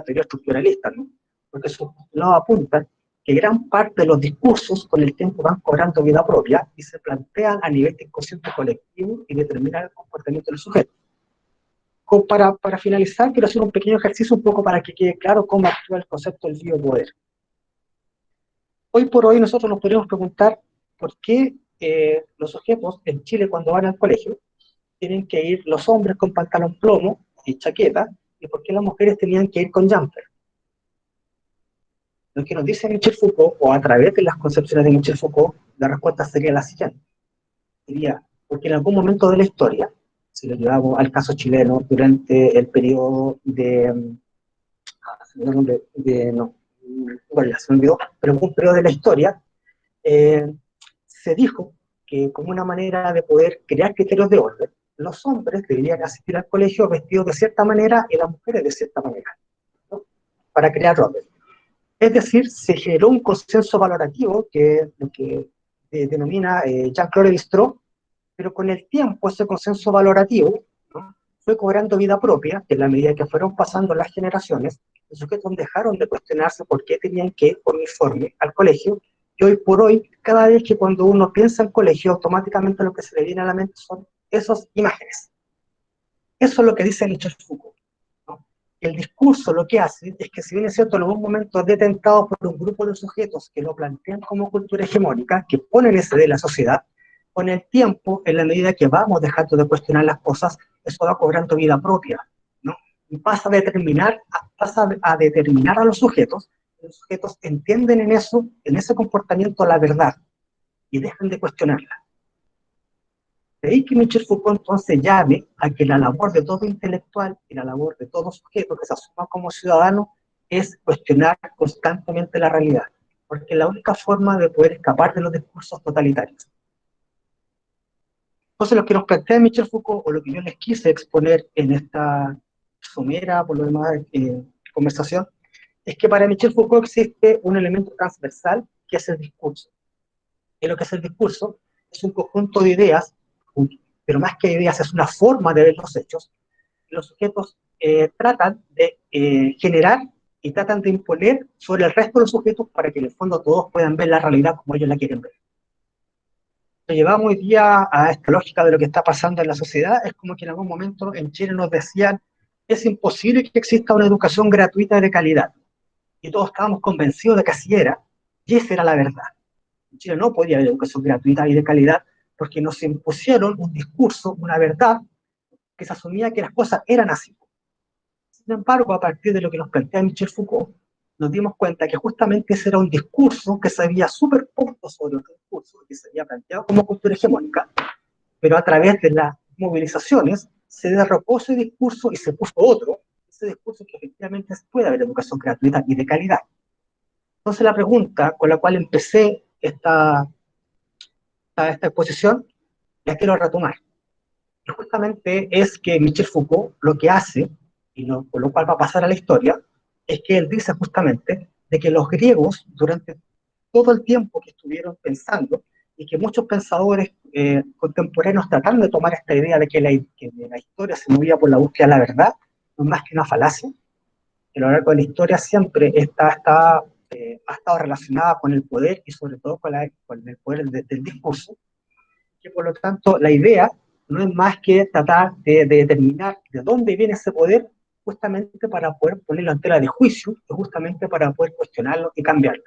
teoría estructuralista, ¿no? Porque sus postulados apuntan que gran parte de los discursos con el tiempo van cobrando vida propia y se plantean a nivel de inconsciente colectivo y determinan el comportamiento del sujeto. Para finalizar, quiero hacer un pequeño ejercicio un poco para que quede claro cómo actúa el concepto del biopoder. Hoy por hoy nosotros nos podemos preguntar por qué los sujetos en Chile cuando van al colegio tienen que ir los hombres con pantalón plomo y chaqueta, y por qué las mujeres tenían que ir con jumper. Lo que nos dice Michel Foucault, o a través de las concepciones de Michel Foucault, la respuesta sería la siguiente. Sería, porque en algún momento de la historia, si lo llevamos al caso chileno, durante el periodo bueno, ya se me olvidó, pero en un periodo de la historia, se dijo que como una manera de poder crear criterios de orden, los hombres deberían asistir al colegio vestidos de cierta manera y las mujeres de cierta manera, ¿no? Para crear orden. Es decir, se generó un consenso valorativo que lo que denomina Jean-Claude Lévi-Strauss, pero con el tiempo ese consenso valorativo, ¿no?, fue cobrando vida propia en la medida que fueron pasando las generaciones. Los sujetos dejaron de cuestionarse por qué tenían que ir por uniforme al colegio, y hoy por hoy, cada vez que cuando uno piensa en colegio, automáticamente lo que se le viene a la mente son esas imágenes. Eso es lo que dice Michel Foucault, ¿no? El discurso lo que hace es que, si bien es cierto, en algún momento es detentado por un grupo de sujetos que lo plantean como cultura hegemónica, que ponen ese de la sociedad, con el tiempo, en la medida que vamos dejando de cuestionar las cosas, eso va cobrando vida propia, ¿no? Y pasa a determinar a los sujetos entienden en eso, en ese comportamiento, la verdad, y dejan de cuestionarla. De ahí que Michel Foucault entonces llame a que la labor de todo intelectual y la labor de todo sujeto que se asuma como ciudadano es cuestionar constantemente la realidad, porque es la única forma de poder escapar de los discursos totalitarios. Entonces, lo que nos plantea Michel Foucault, o lo que yo les quise exponer en esta somera, por lo demás, conversación, es que para Michel Foucault existe un elemento transversal que es el discurso. Y lo que es el discurso es un conjunto de ideas, pero más que ideas es una forma de ver los hechos. Los sujetos tratan de generar y tratan de imponer sobre el resto de los sujetos para que en el fondo todos puedan ver la realidad como ellos la quieren ver. Lo llevamos hoy día a esta lógica de lo que está pasando en la sociedad. Es como que en algún momento en Chile nos decían: es imposible que exista una educación gratuita de calidad. Y todos estábamos convencidos de que así era, y esa era la verdad. En Chile no podía haber educación gratuita y de calidad porque nos impusieron un discurso, una verdad, que se asumía que las cosas eran así. Sin embargo, a partir de lo que nos plantea Michel Foucault, nos dimos cuenta que justamente ese era un discurso que se había superpuesto sobre otro discurso que se había planteado como cultura hegemónica, pero a través de las movilizaciones se derrocó ese discurso y se puso otro, ese discurso que efectivamente puede haber educación gratuita y de calidad. Entonces la pregunta con la cual empecé esta exposición, la quiero retomar. Y justamente es que Michel Foucault lo que hace, y con lo cual va a pasar a la historia, es que él dice justamente de que los griegos, durante todo el tiempo que estuvieron pensando, y que muchos pensadores contemporáneos trataron de tomar esta idea de que la historia se movía por la búsqueda de la verdad, no es más que una falacia, que a lo largo de la historia siempre ha estado relacionada con el poder y sobre todo con el poder del discurso, que por lo tanto la idea no es más que tratar de determinar de dónde viene ese poder, justamente para poder ponerlo en tela de juicio, y justamente para poder cuestionarlo y cambiarlo.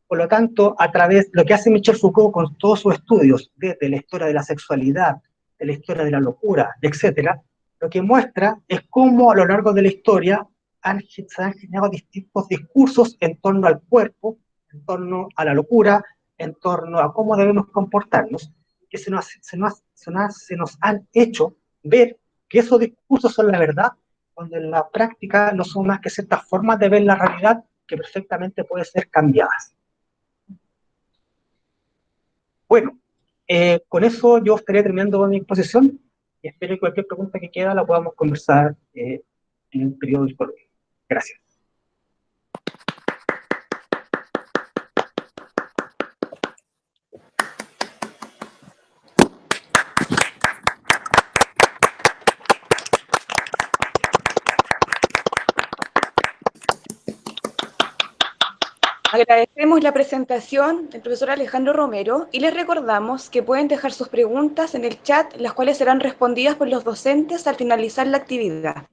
Por lo tanto, a través de lo que hace Michel Foucault con todos sus estudios, desde la historia de la sexualidad, de la historia de la locura, etc., lo que muestra es cómo a lo largo de la historia se han generado distintos discursos en torno al cuerpo, en torno a la locura, en torno a cómo debemos comportarnos, que se nos han hecho ver que esos discursos son la verdad, cuando en la práctica no son más que ciertas formas de ver la realidad que perfectamente pueden ser cambiadas. Bueno, con eso yo estaría terminando mi exposición, y espero que cualquier pregunta que queda la podamos conversar en el periodo del coloquio. Gracias. Agradecemos la presentación del profesor Alejandro Romero y les recordamos que pueden dejar sus preguntas en el chat, las cuales serán respondidas por los docentes al finalizar la actividad.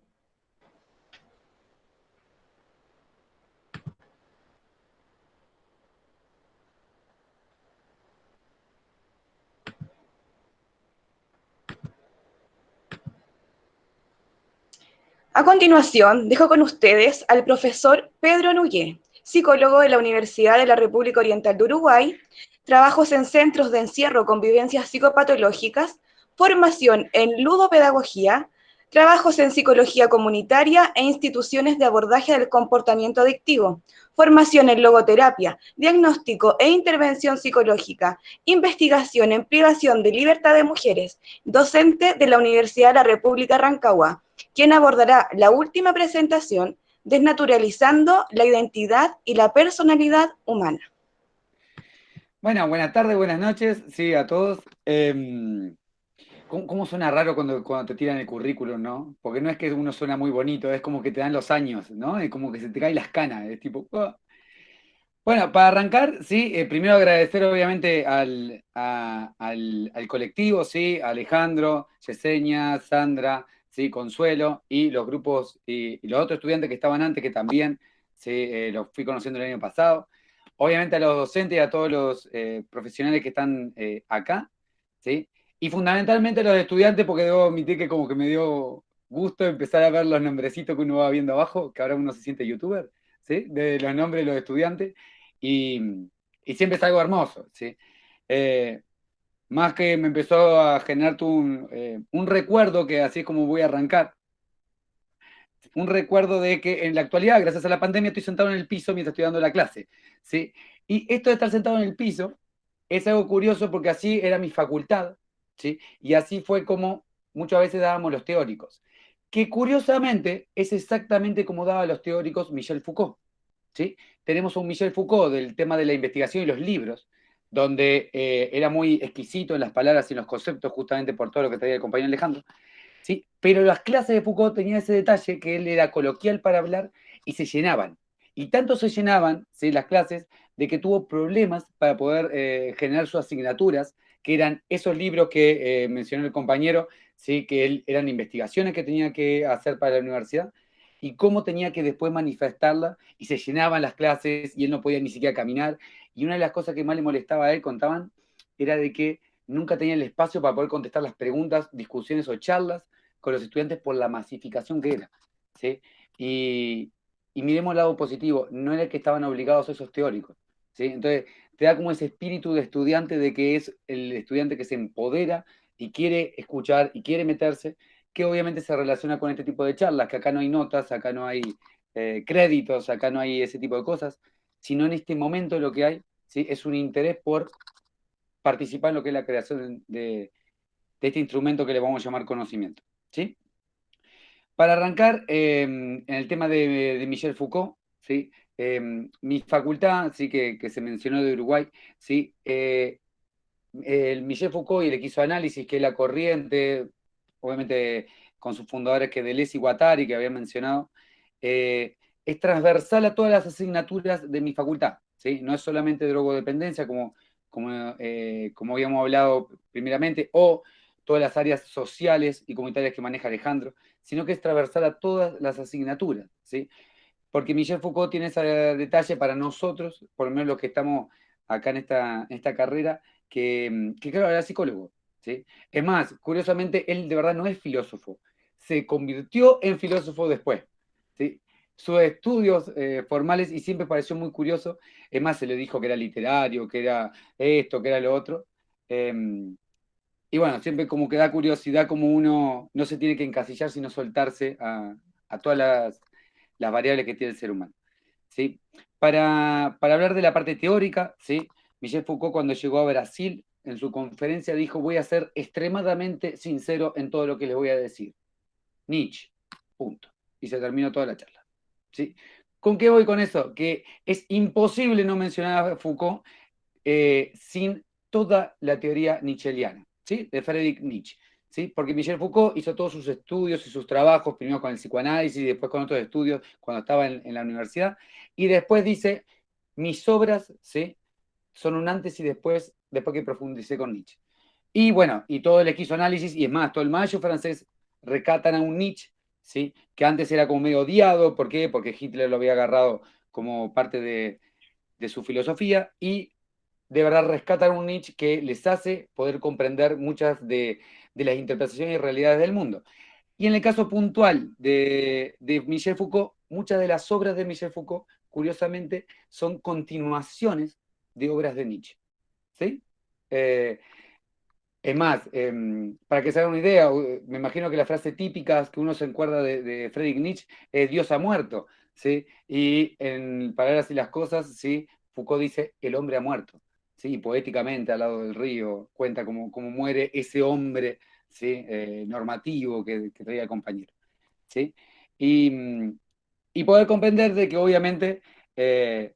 A continuación, dejo con ustedes al profesor Pedro Nugué, psicólogo de la Universidad de la República Oriental de Uruguay, trabajos en centros de encierro con vivencias psicopatológicas, formación en ludopedagogía, trabajos en psicología comunitaria e instituciones de abordaje del comportamiento adictivo, formación en logoterapia, diagnóstico e intervención psicológica, investigación en privación de libertad de mujeres, docente de la Universidad de la República Rancagua, quien abordará la última presentación, desnaturalizando la identidad y la personalidad humana. Bueno, buenas tardes, buenas noches, sí, a todos. ¿Cómo suena raro cuando te tiran el currículum, no? Porque no es que uno suena muy bonito, es como que te dan los años, ¿no? Es como que se te caen las canas, es tipo... "Ah". Bueno, para arrancar, sí, primero agradecer obviamente al colectivo, sí, a Alejandro, Yesenia, Sandra, sí, Consuelo, y los grupos, y los otros estudiantes que estaban antes, que también, sí, los fui conociendo el año pasado. Obviamente a los docentes y a todos los profesionales que están acá, ¿sí? Y fundamentalmente a los estudiantes, porque debo admitir que como que me dio gusto empezar a ver los nombrecitos que uno va viendo abajo, que ahora uno se siente youtuber, ¿sí? De los nombres de los estudiantes, y, y siempre es algo hermoso, ¿sí? Más que me empezó a generar un recuerdo, que así es como voy a arrancar, un recuerdo de que en la actualidad, gracias a la pandemia, estoy sentado en el piso mientras estoy dando la clase, ¿sí? Y esto de estar sentado en el piso es algo curioso porque así era mi facultad, ¿sí? Y así fue como muchas veces dábamos los teóricos, que curiosamente es exactamente como daba los teóricos Michel Foucault, ¿sí? Tenemos a un Michel Foucault del tema de la investigación y los libros, donde era muy exquisito en las palabras y en los conceptos, justamente por todo lo que traía el compañero Alejandro, ¿sí? Pero las clases de Foucault tenían ese detalle que él era coloquial para hablar y se llenaban. Y tanto se llenaban, ¿sí?, las clases, de que tuvo problemas para poder generar sus asignaturas, que eran esos libros que mencionó el compañero, ¿sí?, que eran investigaciones que tenía que hacer para la universidad, y cómo tenía que después manifestarla, y se llenaban las clases, y él no podía ni siquiera caminar. Y una de las cosas que más le molestaba a él, contaban, era de que nunca tenía el espacio para poder contestar las preguntas, discusiones o charlas con los estudiantes por la masificación que era, ¿sí? Y miremos el lado positivo, no era que estaban obligados esos teóricos, ¿sí? Entonces, te da como ese espíritu de estudiante, de que es el estudiante que se empodera y quiere escuchar y quiere meterse, que obviamente se relaciona con este tipo de charlas, que acá no hay notas, acá no hay créditos, acá no hay ese tipo de cosas, sino en este momento lo que hay, ¿sí?, es un interés por participar en lo que es la creación de este instrumento que le vamos a llamar conocimiento, ¿sí? Para arrancar, en el tema de Michel Foucault, ¿sí? Mi facultad, sí, que se mencionó de Uruguay, ¿sí? El Michel Foucault y el Equizoanálisis, que es la corriente, obviamente con sus fundadores, que Deleuze y Guattari, que había mencionado, es transversal a todas las asignaturas de mi facultad, ¿sí? No es solamente drogodependencia, como habíamos hablado primeramente, o todas las áreas sociales y comunitarias que maneja Alejandro, sino que es transversal a todas las asignaturas, ¿sí? Porque Michel Foucault tiene ese detalle para nosotros, por lo menos los que estamos acá en esta carrera, que claro, era psicólogo, ¿sí? Es más, curiosamente, él de verdad no es filósofo, se convirtió en filósofo después, ¿sí? Sus estudios formales, y siempre pareció muy curioso, es más, se le dijo que era literario, que era esto, que era lo otro, y bueno, siempre como que da curiosidad como uno no se tiene que encasillar, sino soltarse a todas las variables que tiene el ser humano, ¿sí? Para hablar de la parte teórica, ¿sí? Michel Foucault, cuando llegó a Brasil, en su conferencia dijo: voy a ser extremadamente sincero en todo lo que les voy a decir. Nietzsche, punto. Y se terminó toda la charla. ¿Sí? ¿Con qué voy con eso? Que es imposible no mencionar a Foucault sin toda la teoría nietzscheliana, ¿sí? De Friedrich Nietzsche. ¿Sí? Porque Michel Foucault hizo todos sus estudios y sus trabajos, primero con el psicoanálisis y después con otros estudios cuando estaba en la universidad, y después dice: mis obras, ¿sí?, son un antes y después que profundicé con Nietzsche. Y bueno, y todo el esquizoanálisis, y es más, todo el mayo francés recatan a un Nietzsche, ¿sí?, que antes era como medio odiado. ¿Por qué? Porque Hitler lo había agarrado como parte de su filosofía, y de verdad rescatan a un Nietzsche que les hace poder comprender muchas de las interpretaciones y realidades del mundo. Y en el caso puntual de Michel Foucault, muchas de las obras de Michel Foucault, curiosamente, son continuaciones de obras de Nietzsche. ¿Sí? Es más, para que se hagan una idea, me imagino que la frase típica que uno se acuerda de Friedrich Nietzsche es: Dios ha muerto. ¿Sí? Y en Palabras y las Cosas, ¿sí?, Foucault dice: el hombre ha muerto. ¿Sí? Y poéticamente, al lado del río, cuenta cómo muere ese hombre, ¿sí?, normativo que traía el compañero. ¿Sí? Y poder comprender de que obviamente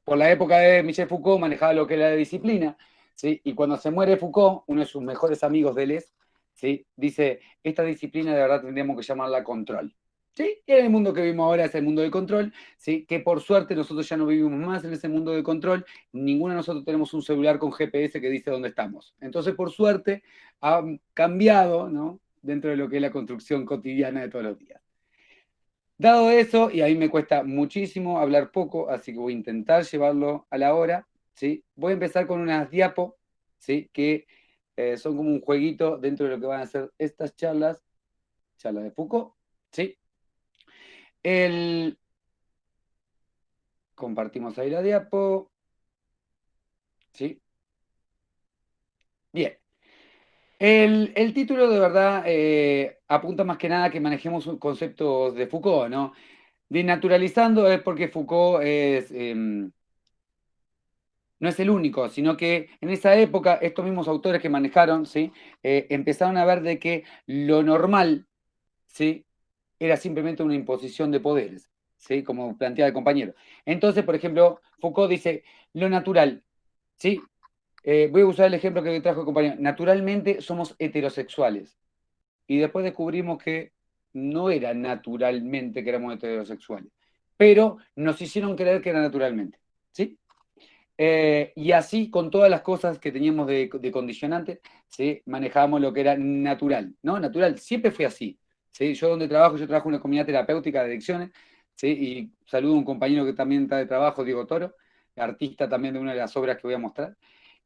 por la época de Michel Foucault manejaba lo que era la disciplina, ¿sí? Y cuando se muere Foucault, uno de sus mejores amigos de Deleuze, ¿sí?, dice: esta disciplina de verdad tendríamos que llamarla control. ¿Sí? Y en el mundo que vivimos ahora es el mundo del control, ¿sí?, que por suerte nosotros ya no vivimos más en ese mundo de control. Ninguno de nosotros tenemos un celular con GPS que dice dónde estamos. Entonces, por suerte, ha cambiado, ¿no?, dentro de lo que es la construcción cotidiana de todos los días. Dado eso, y a mí me cuesta muchísimo hablar poco, así que voy a intentar llevarlo a la hora, ¿sí? Voy a empezar con unas diapos, ¿sí?, que son como un jueguito dentro de lo que van a ser estas charlas de Foucault, ¿sí? Compartimos ahí la diapo, ¿sí? Bien. El título de verdad apunta más que nada a que manejemos conceptos de Foucault, ¿no? Desnaturalizando es porque Foucault no es el único, sino que en esa época estos mismos autores que manejaron, ¿sí?, empezaron a ver de que lo normal, ¿sí?, era simplemente una imposición de poderes, ¿sí?, como planteaba el compañero. Entonces, por ejemplo, Foucault dice: lo natural, ¿sí? Voy a usar el ejemplo que trajo el compañero. Naturalmente somos heterosexuales. Y después descubrimos que no era naturalmente que éramos heterosexuales, pero nos hicieron creer que era naturalmente, ¿sí? Y así con todas las cosas que teníamos de condicionantes, ¿sí?, manejábamos lo que era natural, ¿no? Natural, siempre fue así, ¿sí? Yo trabajo en una comunidad terapéutica de adicciones, ¿sí? Y saludo a un compañero que también está de trabajo, Diego Toro, artista también de una de las obras que voy a mostrar,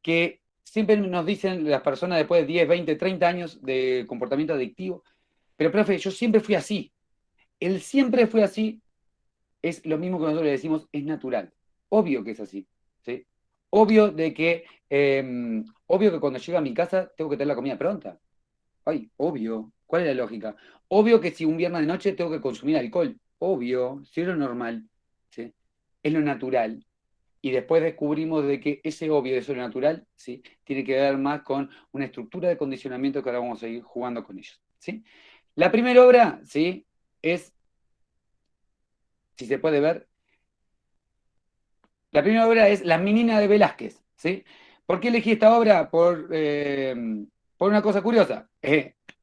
que siempre nos dicen las personas después de 10, 20, 30 años de comportamiento adictivo: pero profe, yo siempre fui así. El siempre fue así es lo mismo que nosotros le decimos: es natural. Obvio que es así, ¿sí? Obvio que cuando llego a mi casa tengo que tener la comida pronta. Ay, obvio. ¿Cuál es la lógica? Obvio que si un viernes de noche tengo que consumir alcohol. Obvio, si es lo normal, ¿sí? Es lo natural. Y después descubrimos de que ese obvio, eso es lo natural, ¿sí?, tiene que ver más con una estructura de condicionamiento que ahora vamos a ir jugando con ellos, ¿sí? La primera obra, ¿sí?, es, si se puede ver, la primera obra es La Menina de Velázquez, ¿sí? ¿Por qué elegí esta obra? Por una cosa curiosa.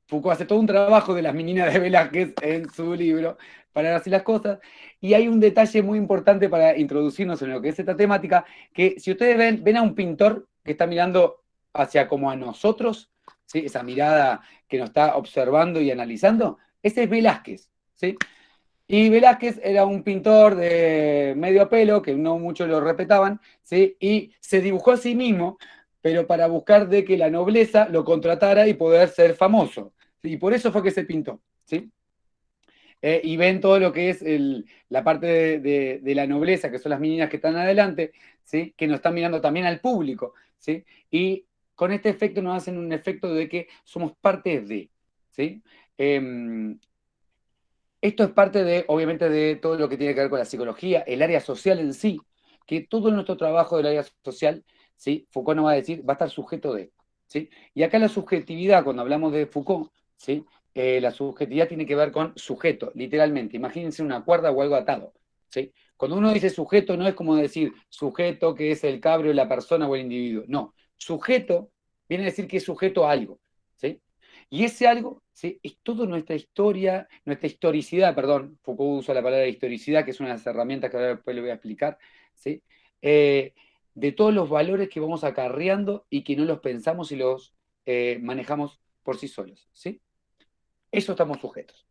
Foucault hace todo un trabajo de Las Meninas de Velázquez en su libro, para así las cosas, y hay un detalle muy importante para introducirnos en lo que es esta temática: que si ustedes ven a un pintor que está mirando hacia como a nosotros, ¿sí?, esa mirada que nos está observando y analizando, ese es Velázquez, ¿sí? Y Velázquez era un pintor de medio pelo, que no muchos lo respetaban, ¿sí?, y se dibujó a sí mismo, pero para buscar de que la nobleza lo contratara y poder ser famoso, ¿sí? Y por eso fue que se pintó, ¿sí? Y ven todo lo que es la parte de la nobleza, que son las meninas que están adelante, ¿sí?, que nos están mirando también al público, ¿sí? Y con este efecto nos hacen un efecto de que somos parte de, ¿sí? Esto es parte de, obviamente, de todo lo que tiene que ver con la psicología, el área social en sí, que todo nuestro trabajo del área social, ¿sí?, Foucault nos va a decir, va a estar sujeto de. ¿sí? Y acá la subjetividad, cuando hablamos de Foucault, ¿sí? La subjetividad tiene que ver con sujeto, literalmente. Imagínense una cuerda o algo atado, ¿sí? Cuando uno dice sujeto, no es como decir sujeto que es el cabrio, la persona o el individuo. No, sujeto viene a decir que es sujeto a algo, ¿sí? Y ese algo, ¿sí? Es toda nuestra historia, nuestra historicidad, perdón. Foucault usa la palabra historicidad, que es una de las herramientas que ahora después le voy a explicar, ¿sí? De todos los valores que vamos acarreando y que no los pensamos y los manejamos por sí solos, ¿sí? Eso estamos sujetos.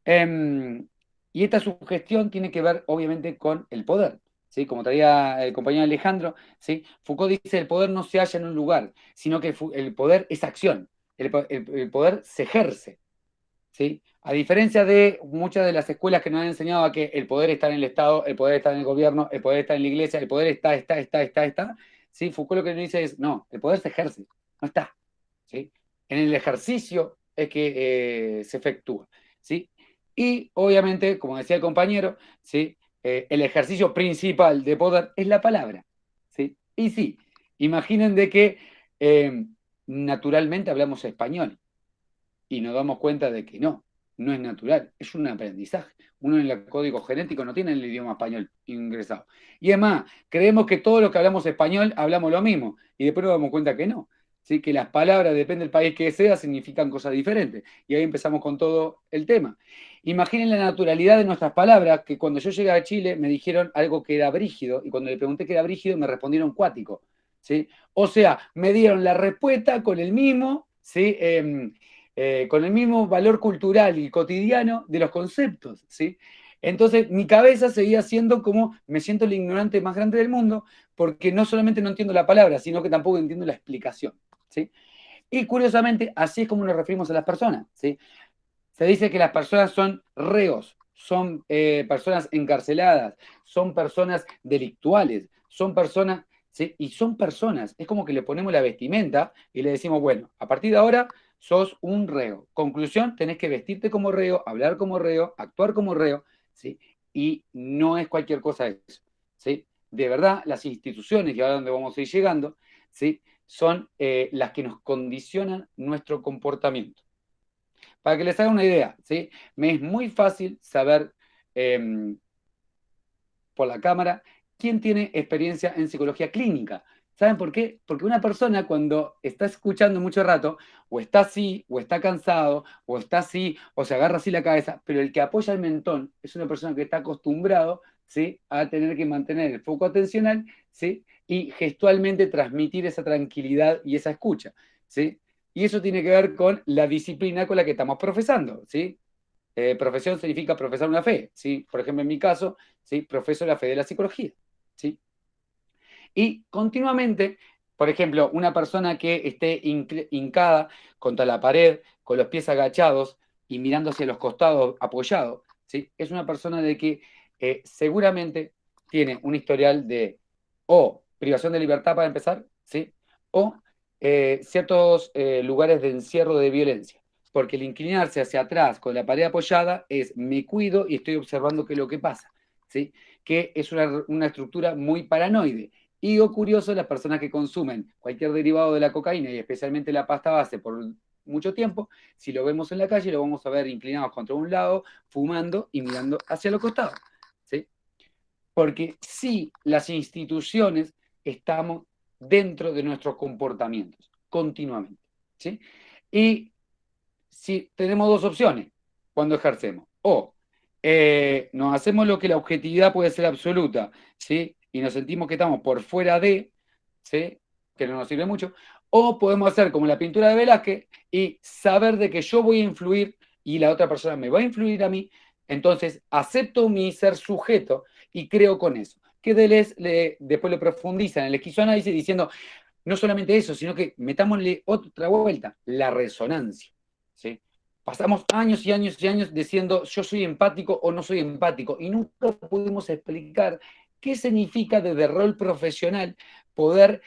Y esta sugestión tiene que ver, obviamente, con el poder, ¿sí? Como traía el compañero Alejandro, ¿sí? Foucault dice, el poder no se halla en un lugar, sino que el poder es acción, el poder se ejerce, ¿sí? A diferencia de muchas de las escuelas que nos han enseñado a que el poder está en el Estado, el poder está en el gobierno, el poder está en la iglesia, el poder está, ¿sí? Foucault lo que nos dice es, no, el poder se ejerce, no está, ¿sí? En el ejercicio es que se efectúa, ¿sí? Y obviamente, como decía el compañero, ¿sí? El ejercicio principal de poder es la palabra, ¿sí? Y sí, imaginen de que naturalmente hablamos español y nos damos cuenta de que no es natural, es un aprendizaje. Uno en el código genético no tiene el idioma español ingresado. Y es más, creemos que todos los que hablamos español hablamos lo mismo, y después nos damos cuenta que no. ¿Sí? Que las palabras, depende del país que sea, significan cosas diferentes. Y ahí empezamos con todo el tema. Imaginen la naturalidad de nuestras palabras, que cuando yo llegué a Chile me dijeron algo que era brígido, y cuando le pregunté qué era brígido me respondieron cuático. ¿Sí? O sea, me dieron la respuesta con el mismo, ¿sí? Con el mismo valor cultural y cotidiano de los conceptos, ¿sí? Entonces mi cabeza seguía siendo como, me siento el ignorante más grande del mundo, porque no solamente no entiendo la palabra, sino que tampoco entiendo la explicación, ¿sí? Y curiosamente, así es como nos referimos a las personas, ¿sí? Se dice que las personas son reos, son personas encarceladas, son personas delictuales, son personas, ¿sí? Y son personas, es como que le ponemos la vestimenta y le decimos, bueno, a partir de ahora sos un reo. Conclusión, tenés que vestirte como reo, hablar como reo, actuar como reo, ¿sí? Y no es cualquier cosa eso, ¿sí? De verdad, las instituciones, y ahora donde vamos a ir llegando, ¿sí? Son las que nos condicionan nuestro comportamiento. Para que les haga una idea, ¿sí? Me es muy fácil saber eh, por la cámara quién tiene experiencia en psicología clínica. ¿Saben por qué? Porque una persona cuando está escuchando mucho rato, o está así, o está cansado, o está así, o se agarra así la cabeza, pero el que apoya el mentón es una persona que está acostumbrado, ¿sí? A tener que mantener el foco atencional, ¿sí? Y gestualmente transmitir esa tranquilidad y esa escucha, ¿sí? Y eso tiene que ver con la disciplina con la que estamos profesando, ¿sí? Profesión significa profesar una fe, ¿sí? Por ejemplo, en mi caso, ¿sí? Profeso la fe de la psicología, ¿sí? Y continuamente, por ejemplo, una persona que esté hincada contra la pared, con los pies agachados y mirando hacia los costados apoyado, ¿sí? Es una persona de que seguramente tiene un historial de o privación de libertad para empezar, ¿sí? O ciertos lugares de encierro de violencia. Porque el inclinarse hacia atrás con la pared apoyada es me cuido y estoy observando qué es lo que pasa, ¿sí? Que es una estructura muy paranoide. Y lo curioso, las personas que consumen cualquier derivado de la cocaína y especialmente la pasta base por mucho tiempo, si lo vemos en la calle, lo vamos a ver inclinados contra un lado, fumando y mirando hacia los costados, ¿sí? Porque sí, las instituciones estamos dentro de nuestros comportamientos, continuamente, ¿sí? Y si tenemos dos opciones cuando ejercemos, o nos hacemos lo que la objetividad puede ser absoluta, ¿sí? Y nos sentimos que estamos por fuera de, ¿sí? Que no nos sirve mucho, o podemos hacer como la pintura de Velázquez y saber de que yo voy a influir y la otra persona me va a influir a mí, entonces acepto mi ser sujeto y creo con eso. Que Deleuze después lo profundiza en el esquizoanálisis diciendo, no solamente eso, sino que metámosle otra vuelta, la resonancia, ¿sí? Pasamos años y años y años diciendo yo soy empático o no soy empático y nunca pudimos explicar qué significa desde el rol profesional poder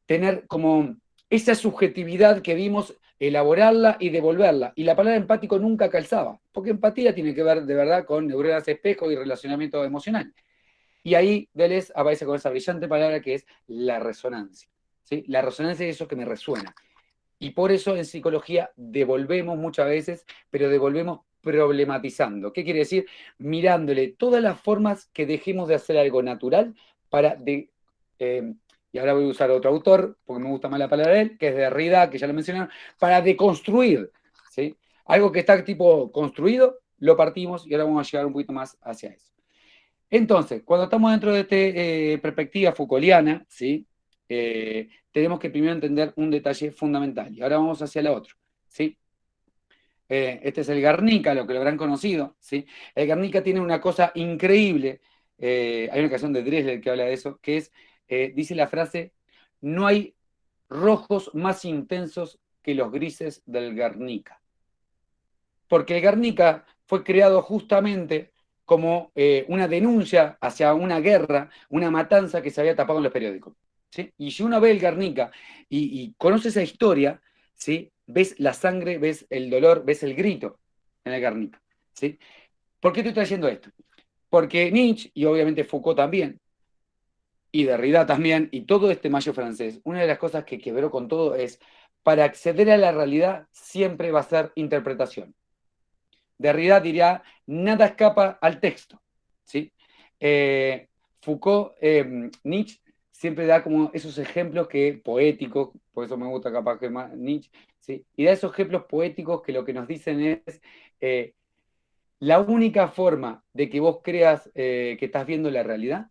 tener como esa subjetividad que vimos, elaborarla y devolverla. Y la palabra empático nunca calzaba, porque empatía tiene que ver de verdad con neuronas espejo y relacionamiento emocional. Y ahí Deleuze aparece con esa brillante palabra que es la resonancia, ¿sí? La resonancia es eso que me resuena. Y por eso en psicología devolvemos muchas veces, pero devolvemos problematizando. ¿Qué quiere decir? Mirándole todas las formas que dejemos de hacer algo natural para... y ahora voy a usar otro autor, porque me gusta más la palabra de él, que es Derrida, que ya lo mencionaron, para deconstruir, ¿sí? Algo que está tipo construido, lo partimos y ahora vamos a llegar un poquito más hacia eso. Entonces, cuando estamos dentro de esta perspectiva Foucaultiana, ¿sí? Tenemos que primero entender un detalle fundamental. Y ahora vamos hacia el otro, ¿sí? Este es el Guernica, lo que lo habrán conocido, ¿sí? El Guernica tiene una cosa increíble, hay una canción de Dresler que habla de eso, que es, dice la frase, no hay rojos más intensos que los grises del Guernica. Porque el Guernica fue creado justamente como una denuncia hacia una guerra, una matanza que se había tapado en los periódicos, ¿sí? Y si uno ve el Guernica y conoce esa historia, ¿sí? Ves la sangre, ves el dolor, ves el grito en el Guernica, ¿sí? ¿Por qué estoy trayendo esto? Porque Nietzsche, y obviamente Foucault también, y Derrida también, y todo este mayo francés, una de las cosas que quebró con todo es, para acceder a la realidad siempre va a ser interpretación. Derrida diría, nada escapa al texto, ¿sí? Foucault, Nietzsche, siempre da como esos ejemplos que poéticos, por eso me gusta capaz que más Nietzsche, ¿sí? Y da esos ejemplos poéticos que lo que nos dicen es, la única forma de que vos creas que estás viendo la realidad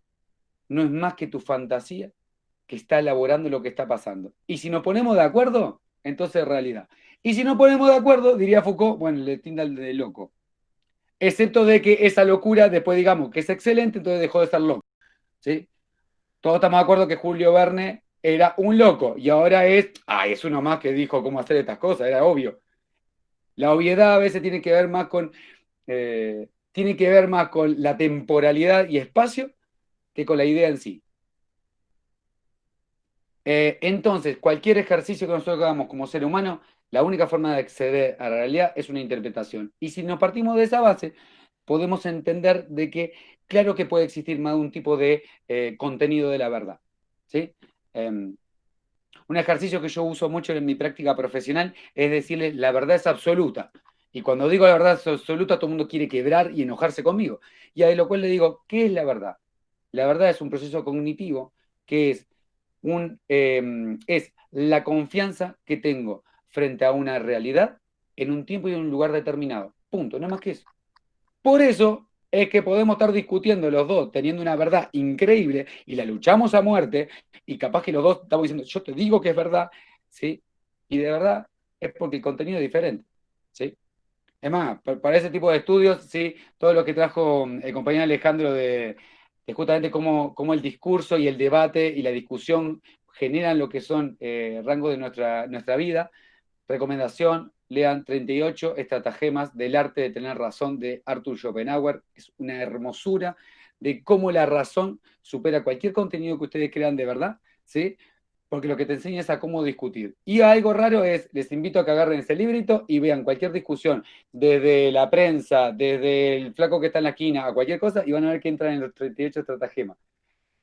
no es más que tu fantasía que está elaborando lo que está pasando. Y si nos ponemos de acuerdo, entonces es realidad. Y si nos ponemos de acuerdo, diría Foucault, bueno, le tilda el de loco. Excepto de que esa locura, después digamos que es excelente, entonces dejó de ser loco, ¿sí? Todos estamos de acuerdo que Julio Verne era un loco y ahora es uno más que dijo cómo hacer estas cosas, era obvio. La obviedad a veces tiene que ver más con la temporalidad y espacio que con la idea en sí. Entonces, cualquier ejercicio que nosotros hagamos como ser humano, la única forma de acceder a la realidad es una interpretación. Y si nos partimos de esa base, podemos entender de que, claro que puede existir más de un tipo de contenido de la verdad, ¿sí? Un ejercicio que yo uso mucho en mi práctica profesional es decirles, la verdad es absoluta. Y cuando digo la verdad es absoluta, todo el mundo quiere quebrar y enojarse conmigo. Y a lo cual le digo, ¿qué es la verdad? La verdad es un proceso cognitivo que es la confianza que tengo frente a una realidad en un tiempo y en un lugar determinado. Punto, no más que eso. Por eso es que podemos estar discutiendo los dos, teniendo una verdad increíble, y la luchamos a muerte, y capaz que los dos estamos diciendo, yo te digo que es verdad, ¿sí? Y de verdad es porque el contenido es diferente, ¿sí? Es más, para ese tipo de estudios, sí, todo lo que trajo el compañero Alejandro de justamente cómo el discurso y el debate y la discusión generan lo que son rangos de nuestra vida. Recomendación, lean 38 estratagemas del arte de tener razón de Arthur Schopenhauer. Es una hermosura de cómo la razón supera cualquier contenido que ustedes crean de verdad, ¿sí? Porque lo que te enseña es a cómo discutir. Y algo raro es, les invito a que agarren ese librito y vean cualquier discusión, desde la prensa, desde el flaco que está en la esquina, a cualquier cosa, y van a ver que entran en los 38 estratagemas.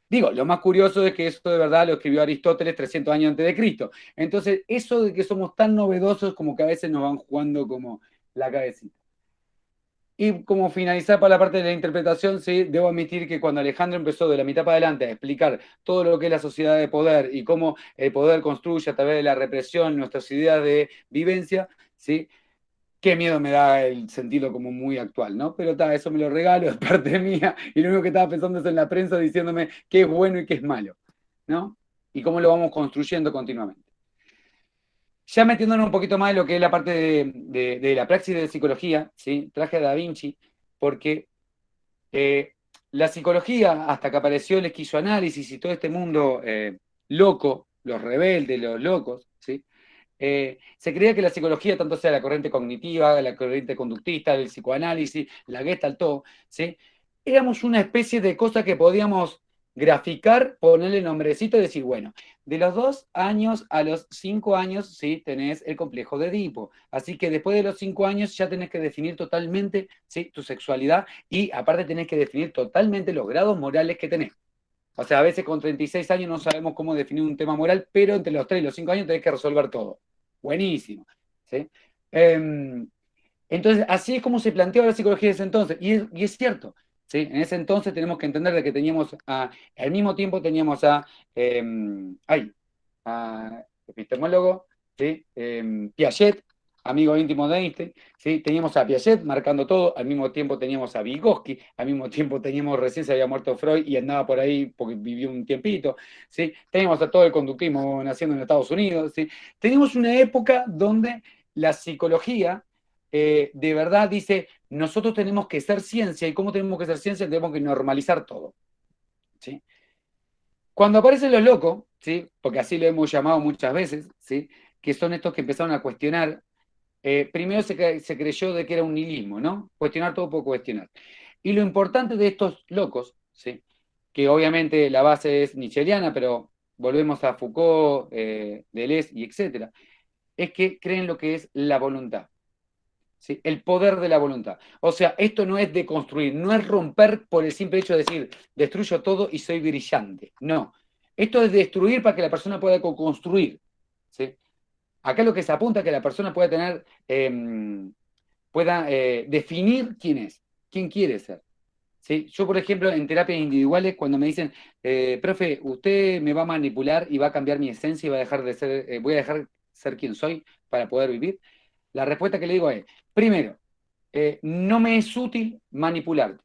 Digo, lo más curioso es que eso de verdad lo escribió Aristóteles 300 años antes de Cristo. Entonces, eso de que somos tan novedosos como que a veces nos van jugando como la cabecita. Y como finalizar para la parte de la interpretación, sí, debo admitir que cuando Alejandro empezó de la mitad para adelante a explicar todo lo que es la sociedad de poder y cómo el poder construye a través de la represión nuestras ideas de vivencia, ¿sí? Qué miedo me da el sentido como muy actual, ¿no? Pero eso me lo regalo, es parte mía, y lo único que estaba pensando es en la prensa diciéndome qué es bueno y qué es malo, ¿no? Y cómo lo vamos construyendo continuamente. Ya metiéndonos un poquito más en lo que es la parte de la praxis de psicología, ¿sí? Traje a Da Vinci, porque la psicología, hasta que apareció el esquizoanálisis y todo este mundo loco, los rebeldes, los locos, ¿sí? Se creía que la psicología, tanto sea la corriente cognitiva, la corriente conductista, el psicoanálisis, la Gestalt, todo, ¿sí? Éramos una especie de cosa que podíamos graficar, ponerle nombrecito y decir, bueno, de los 2 años a los 5 años, ¿sí? Tenés el complejo de Edipo. Así que después de los 5 años ya tenés que definir totalmente, ¿sí? Tu sexualidad y aparte tenés que definir totalmente los grados morales que tenés. O sea, a veces con 36 años no sabemos cómo definir un tema moral, pero entre los 3 y los 5 años tenés que resolver todo. Buenísimo. ¿Sí? Entonces, así es como se planteaba la psicología de ese entonces, y es cierto. ¿Sí? En ese entonces tenemos que entender de que teníamos al mismo tiempo teníamos a epistemólogo, ¿sí? Piaget, amigo íntimo de Einstein, ¿sí? Teníamos a Piaget marcando todo, al mismo tiempo teníamos a Vygotsky, al mismo tiempo teníamos, recién se había muerto Freud y andaba por ahí porque vivió un tiempito, ¿sí? Teníamos a todo el conductismo naciendo en Estados Unidos, ¿sí? Teníamos una época donde la psicología de verdad dice, nosotros tenemos que ser ciencia, y ¿cómo tenemos que ser ciencia? Tenemos que normalizar todo, ¿sí? Cuando aparecen los locos, ¿sí? Porque así lo hemos llamado muchas veces, ¿sí? Que son estos que empezaron a cuestionar, primero se creyó de que era un nihilismo, ¿no? Cuestionar todo por cuestionar. Y lo importante de estos locos, ¿sí? Que obviamente la base es nietzscheana, pero volvemos a Foucault, Deleuze y etcétera, es que creen lo que es la voluntad. ¿Sí? El poder de la voluntad. O sea, esto no es deconstruir, no es romper por el simple hecho de decir, destruyo todo y soy brillante. No. Esto es destruir para que la persona pueda construir. ¿Sí? Acá lo que se apunta es que la persona pueda tener, pueda definir quién es, quién quiere ser. ¿Sí? Yo, por ejemplo, en terapias individuales, cuando me dicen, profe, usted me va a manipular y va a cambiar mi esencia y va a dejar de ser, voy a dejar ser quien soy para poder vivir, la respuesta que le digo es, primero, no me es útil manipularte.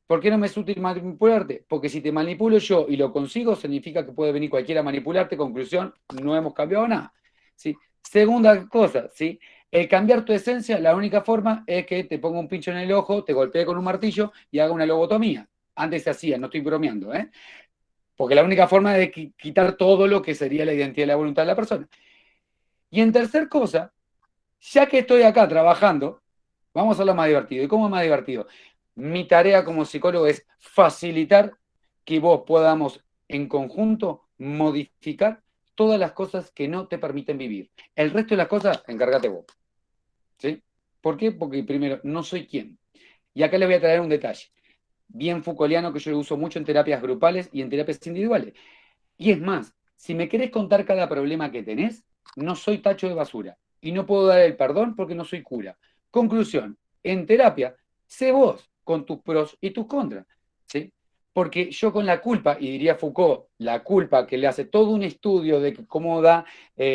¿Por qué no me es útil manipularte? Porque si te manipulo yo y lo consigo, significa que puede venir cualquiera a manipularte. Conclusión, no hemos cambiado nada. ¿Sí? Segunda cosa, ¿sí? El cambiar tu esencia, la única forma es que te ponga un pincho en el ojo, te golpee con un martillo y haga una lobotomía. Antes se hacía, no estoy bromeando, ¿eh? Porque la única forma es quitar todo lo que sería la identidad y la voluntad de la persona. Y en tercer cosa, ya que estoy acá trabajando, vamos a lo más divertido. ¿Y cómo es más divertido? Mi tarea como psicólogo es facilitar que vos podamos en conjunto modificar todas las cosas que no te permiten vivir. El resto de las cosas, encárgate vos. ¿Sí? ¿Por qué? Porque primero, no soy quien. Y acá les voy a traer un detalle bien Foucaultiano que yo lo uso mucho en terapias grupales y en terapias individuales. Y es más, si me querés contar cada problema que tenés, no soy tacho de basura y no puedo dar el perdón porque no soy cura. Conclusión, en terapia, sé vos con tus pros y tus contras, ¿sí? Porque yo con la culpa, y diría Foucault, la culpa que le hace todo un estudio de cómo da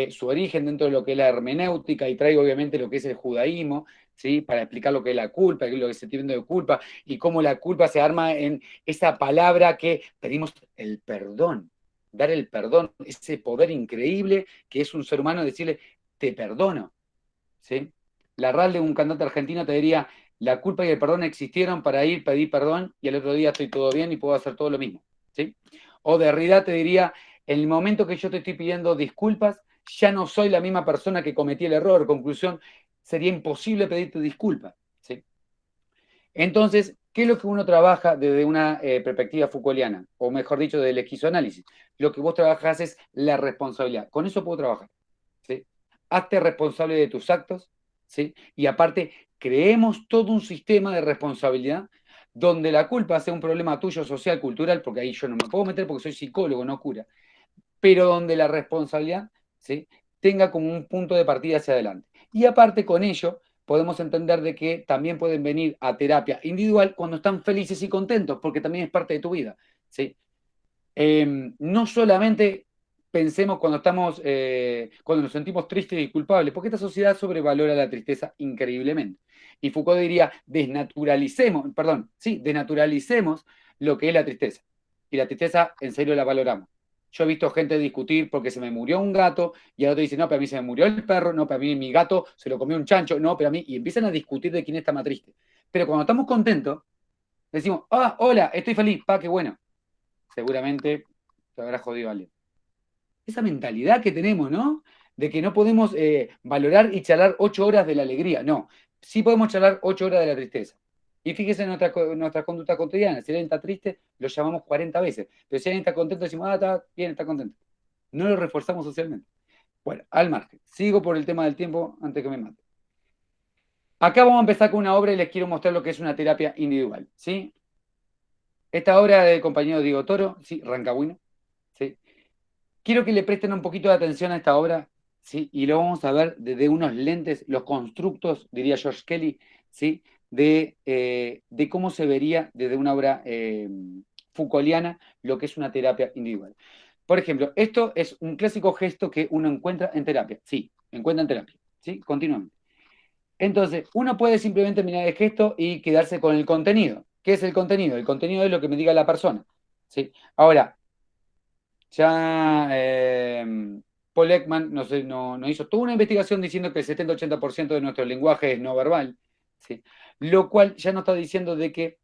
su origen dentro de lo que es la hermenéutica y traigo obviamente lo que es el judaísmo, ¿sí? Para explicar lo que es la culpa, qué es lo que se tiene de culpa y cómo la culpa se arma en esa palabra que pedimos el perdón, dar el perdón, ese poder increíble que es un ser humano decirle, te perdono, ¿sí? La RAL de un cantante argentino te diría, la culpa y el perdón existieron para ir, pedir perdón y al otro día estoy todo bien y puedo hacer todo lo mismo, ¿sí? O Derrida te diría, en el momento que yo te estoy pidiendo disculpas, ya no soy la misma persona que cometí el error. Conclusión, sería imposible pedirte disculpas, ¿sí? Entonces, ¿qué es lo que uno trabaja desde una perspectiva Foucaultiana? O mejor dicho, del esquizoanálisis. Lo que vos trabajás es la responsabilidad. Con eso puedo trabajar, ¿sí? Hazte responsable de tus actos, ¿sí? Y aparte, creemos todo un sistema de responsabilidad donde la culpa sea un problema tuyo social, cultural, porque ahí yo no me puedo meter porque soy psicólogo, no cura, pero donde la responsabilidad, ¿sí? Tenga como un punto de partida hacia adelante. Y aparte con ello, podemos entender de que también pueden venir a terapia individual cuando están felices y contentos, porque también es parte de tu vida, ¿sí? No solamente pensemos cuando estamos, cuando nos sentimos tristes y culpables, porque esta sociedad sobrevalora la tristeza increíblemente. Y Foucault diría, desnaturalicemos lo que es la tristeza. Y la tristeza, en serio, la valoramos. Yo he visto gente discutir porque se me murió un gato y el otro dice, no, pero a mí se me murió el perro, no, pero a mí mi gato se lo comió un chancho, no, pero a mí, y empiezan a discutir de quién está más triste. Pero cuando estamos contentos, decimos, ah, hola, estoy feliz, qué bueno. Seguramente te habrá jodido a alguien. Esa mentalidad que tenemos, ¿no? De que no podemos valorar y charlar 8 horas de la alegría. No, sí podemos charlar 8 horas de la tristeza. Y fíjese en nuestra conducta cotidiana. Si alguien está triste, lo llamamos 40 veces. Pero si alguien está contento, decimos, ah, está bien, está contento. No lo reforzamos socialmente. Bueno, al margen. Sigo por el tema del tiempo antes que me mate. Acá vamos a empezar con una obra y les quiero mostrar lo que es una terapia individual, ¿sí? Esta obra del compañero Diego Toro, sí, Rancagüino, ¿sí? Quiero que le presten un poquito de atención a esta obra, ¿sí? Y lo vamos a ver desde unos lentes, los constructos, diría George Kelly, ¿sí? De cómo se vería desde una obra Foucaultiana lo que es una terapia individual. Por ejemplo, esto es un clásico gesto que uno encuentra en terapia, sí, encuentra en terapia, ¿sí? Continuamente. Entonces, uno puede simplemente mirar el gesto y quedarse con el contenido. ¿Qué es el contenido? El contenido es lo que me diga la persona, ¿sí? Ahora, ya Paul Ekman no hizo toda una investigación diciendo que el 70-80% de nuestro lenguaje es no verbal, ¿sí? Lo cual ya nos está diciendo de que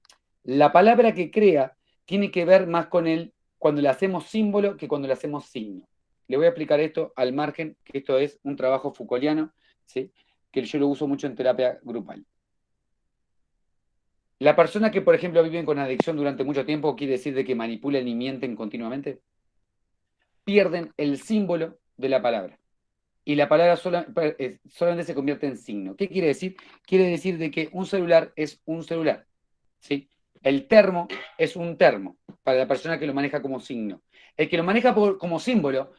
la palabra que crea tiene que ver más con el cuando le hacemos símbolo que cuando le hacemos signo. Le voy a explicar esto al margen, que esto es un trabajo Foucaultiano, ¿sí? Que yo lo uso mucho en terapia grupal. La persona que, por ejemplo, vive con adicción durante mucho tiempo, quiere decir de que manipulan y mienten continuamente, pierden el símbolo de la palabra. Y la palabra solamente se convierte en signo. ¿Qué quiere decir? Quiere decir de que un celular es un celular, ¿sí? El termo es un termo, para la persona que lo maneja como signo. El que lo maneja como símbolo,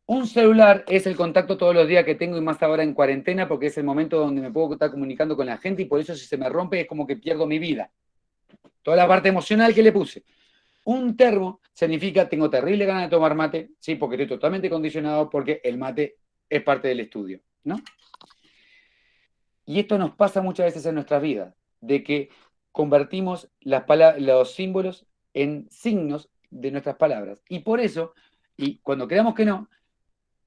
un celular es el contacto todos los días que tengo y más ahora en cuarentena porque es el momento donde me puedo estar comunicando con la gente y por eso si se me rompe es como que pierdo mi vida. Toda la parte emocional que le puse. Un termo significa tengo terrible ganas de tomar mate, sí, porque estoy totalmente condicionado porque el mate es parte del estudio, ¿no? Y esto nos pasa muchas veces en nuestras vidas, de que convertimos los símbolos en signos de nuestras palabras. Y por eso, y cuando creamos que no,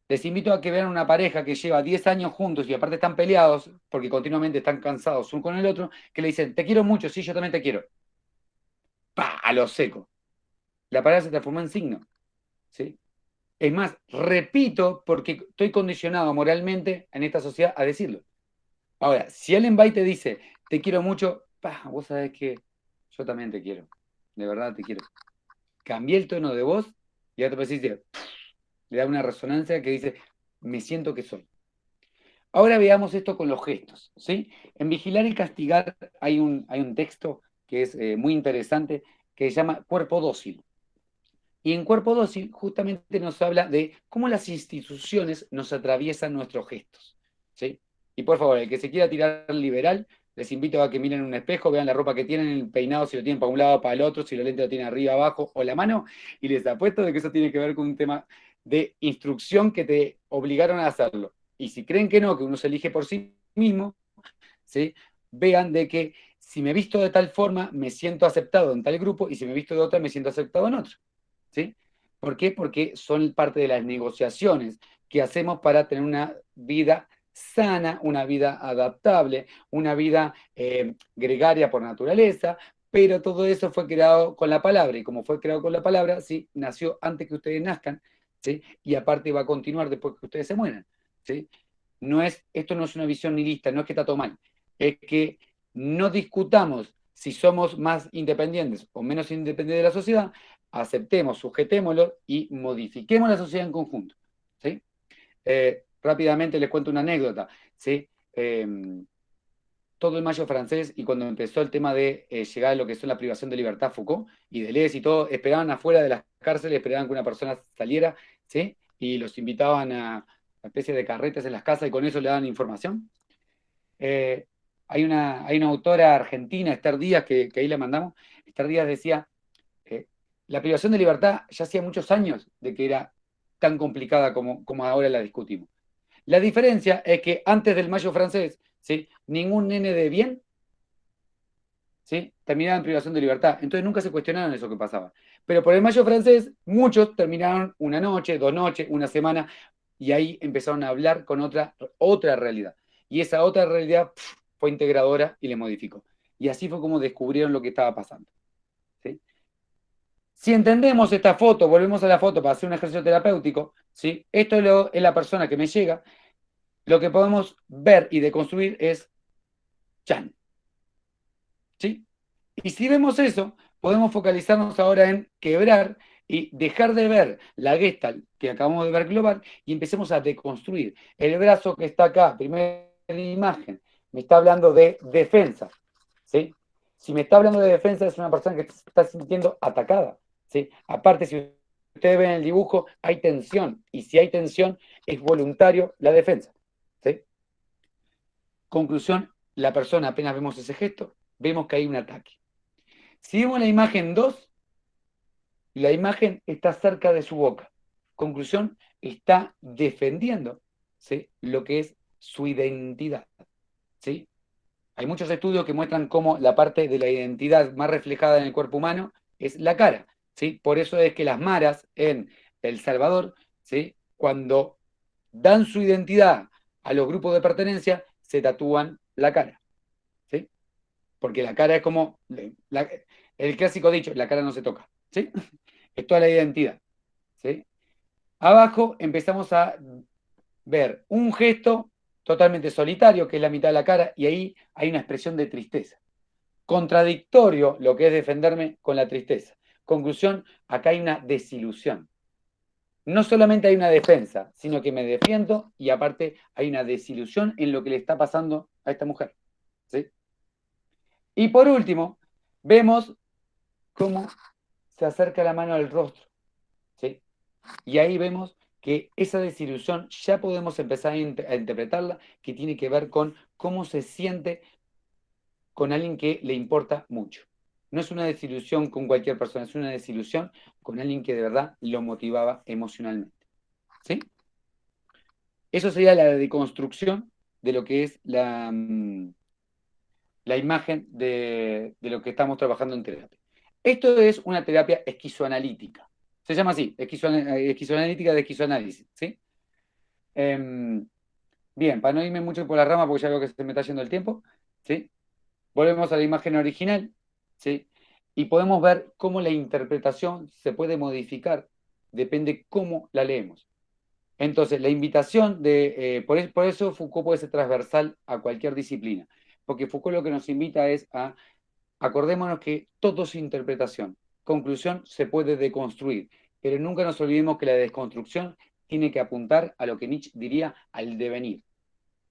les invito a que vean una pareja que lleva 10 años juntos y aparte están peleados porque continuamente están cansados uno con el otro, que le dicen, te quiero mucho, sí, yo también te quiero. ¡Pah! A lo seco. La palabra se transformó en signo, ¿sí? Es más, repito porque estoy condicionado moralmente en esta sociedad a decirlo. Ahora, si alguien va y te dice, te quiero mucho, vos sabés que yo también te quiero. De verdad te quiero. Cambié el tono de voz y ya te decir, le da una resonancia que dice, me siento que soy. Ahora veamos esto con los gestos, ¿sí? En Vigilar y Castigar hay un texto que es muy interesante que se llama Cuerpo Dócil. Y en Cuerpo Dócil justamente nos habla de cómo las instituciones nos atraviesan nuestros gestos, ¿sí? Y por favor, el que se quiera tirar liberal, les invito a que miren un espejo, vean la ropa que tienen, el peinado, si lo tienen para un lado, para el otro, si lo lente lo tienen arriba, abajo o la mano, y les apuesto de que eso tiene que ver con un tema de instrucción que te obligaron a hacerlo. Y si creen que no, que uno se elige por sí mismo, ¿sí? Vean de que si me visto de tal forma, me siento aceptado en tal grupo, y si me visto de otra, me siento aceptado en otro. ¿Sí? ¿Por qué? Porque son parte de las negociaciones que hacemos para tener una vida sana, una vida adaptable, una vida gregaria por naturaleza, pero todo eso fue creado con la palabra, y como fue creado con la palabra, ¿sí? Nació antes que ustedes nazcan, ¿sí? Y aparte va a continuar después que ustedes se mueran, ¿sí? Esto no es una visión nihilista, no es que está todo mal, es que no discutamos si somos más independientes o menos independientes de la sociedad, aceptemos, sujetémoslo y modifiquemos la sociedad en conjunto, ¿sí? Rápidamente les cuento una anécdota, ¿sí? Todo el mayo francés y cuando empezó el tema de llegar a lo que son la privación de libertad, Foucault y Deleuze y todo, esperaban afuera de las cárceles, esperaban que una persona saliera, ¿sí? Y los invitaban a una especie de carretas en las casas y con eso le daban información. Hay una autora argentina, Esther Díaz, que ahí la mandamos. Esther Díaz decía, la privación de libertad ya hacía muchos años de que era tan complicada como ahora la discutimos. La diferencia es que antes del mayo francés, ¿sí? Ningún nene de bien, ¿sí? Terminaba en privación de libertad. Entonces nunca se cuestionaron eso que pasaba. Pero por el mayo francés, muchos terminaron una noche, 2 noches, una semana, y ahí empezaron a hablar con otra realidad. Y esa otra realidad fue integradora y le modificó. Y así fue como descubrieron lo que estaba pasando. ¿Sí? Si entendemos esta foto, volvemos a la foto para hacer un ejercicio terapéutico, ¿sí? Esto es la persona que me llega, lo que podemos ver y deconstruir es Chan. ¿Sí? Y si vemos eso, podemos focalizarnos ahora en quebrar y dejar de ver la Gestalt que acabamos de ver global y empecemos a deconstruir. El brazo que está acá, primera imagen, me está hablando de defensa, ¿sí? Si me está hablando de defensa, es una persona que se está sintiendo atacada, ¿sí? Aparte, si ustedes ven el dibujo, hay tensión, y si hay tensión, es voluntario la defensa, ¿sí? Conclusión, la persona, apenas vemos ese gesto, vemos que hay un ataque. Si vemos la imagen 2, la imagen está cerca de su boca. Conclusión, está defendiendo, ¿sí?, lo que es su identidad, ¿sí? Hay muchos estudios que muestran cómo la parte de la identidad más reflejada en el cuerpo humano es la cara, ¿sí? Por eso es que las maras en El Salvador, ¿sí?, cuando dan su identidad a los grupos de pertenencia, se tatúan la cara, ¿sí? Porque la cara es como el clásico dicho, la cara no se toca, ¿sí? Es toda la identidad, ¿sí? Abajo empezamos a ver un gesto totalmente solitario, que es la mitad de la cara, y ahí hay una expresión de tristeza. Contradictorio lo que es defenderme con la tristeza. Conclusión, acá hay una desilusión. No solamente hay una defensa, sino que me defiendo y aparte hay una desilusión en lo que le está pasando a esta mujer, ¿sí? Y por último, vemos cómo se acerca la mano al rostro, ¿sí? Y ahí vemos que esa desilusión ya podemos empezar a interpretarla, que tiene que ver con cómo se siente con alguien que le importa mucho. No es una desilusión con cualquier persona, es una desilusión con alguien que de verdad lo motivaba emocionalmente, ¿sí? Eso sería la deconstrucción de lo que es la imagen de lo que estamos trabajando en terapia. Esto es una terapia esquizoanalítica. Se llama así, esquizoanalítica de esquizoanálisis, ¿sí? Bien, para no irme mucho por la rama, porque ya veo que se me está yendo el tiempo, ¿sí? Volvemos a la imagen original, ¿sí? Y podemos ver cómo la interpretación se puede modificar, depende cómo la leemos. Entonces, la invitación por eso Foucault puede ser transversal a cualquier disciplina, porque Foucault lo que nos invita es acordémonos que todo es interpretación. Conclusión, se puede deconstruir, pero nunca nos olvidemos que la desconstrucción tiene que apuntar a lo que Nietzsche diría al devenir.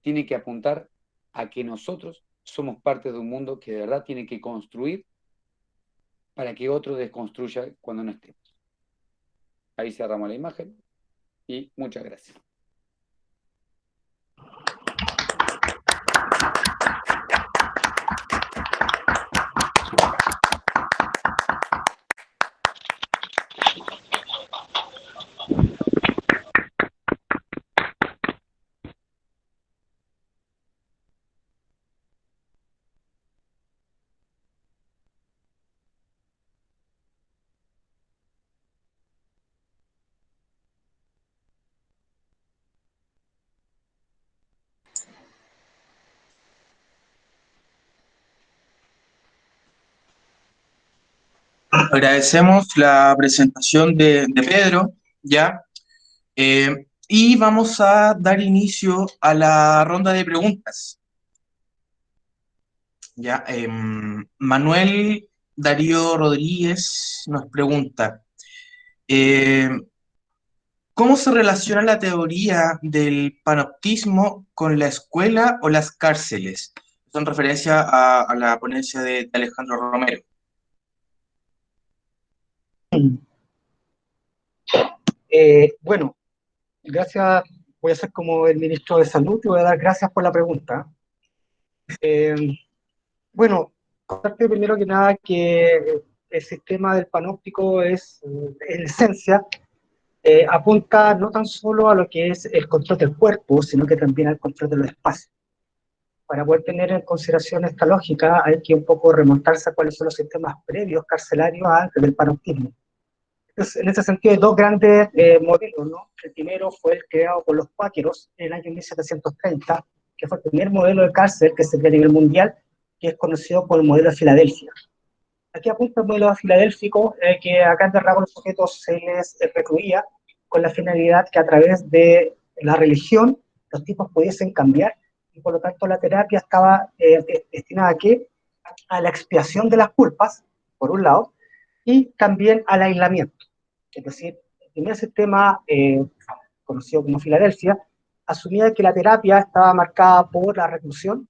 Tiene que apuntar a que nosotros somos parte de un mundo que de verdad tiene que construir para que otro desconstruya cuando no estemos. Ahí cerramos la imagen y muchas gracias. Agradecemos la presentación de Pedro, ¿ya? Y vamos a dar inicio a la ronda de preguntas. ¿Ya? Manuel Darío Rodríguez nos pregunta, eh, ¿cómo se relaciona la teoría del panoptismo con la escuela o las cárceles? Esto en referencia a la ponencia de Alejandro Romero. Bueno, gracias. Voy a ser como el ministro de Salud y voy a dar gracias por la pregunta. Eh, bueno, contarte primero que nada que el sistema del panóptico es, en esencia, apunta no tan solo a lo que es el control del cuerpo, sino que también al control de los espacios. Para poder tener en consideración esta lógica, hay que un poco remontarse a cuáles son los sistemas previos carcelarios antes del panoptismo. Entonces, en ese sentido, hay dos grandes modelos, ¿no? El primero fue el creado por los cuáqueros en el año 1730, que fue el primer modelo de cárcel que se crea a nivel mundial, que es conocido como el modelo de Filadelfia. Aquí apunta el modelo filadélfico, que a grandes rasgos los sujetos se les recluía con la finalidad que a través de la religión los tipos pudiesen cambiar, y por lo tanto la terapia estaba destinada a qué? A la expiación de las culpas, por un lado, y también al aislamiento. Es decir, el primer sistema, conocido como Filadelfia, asumía que la terapia estaba marcada por la reclusión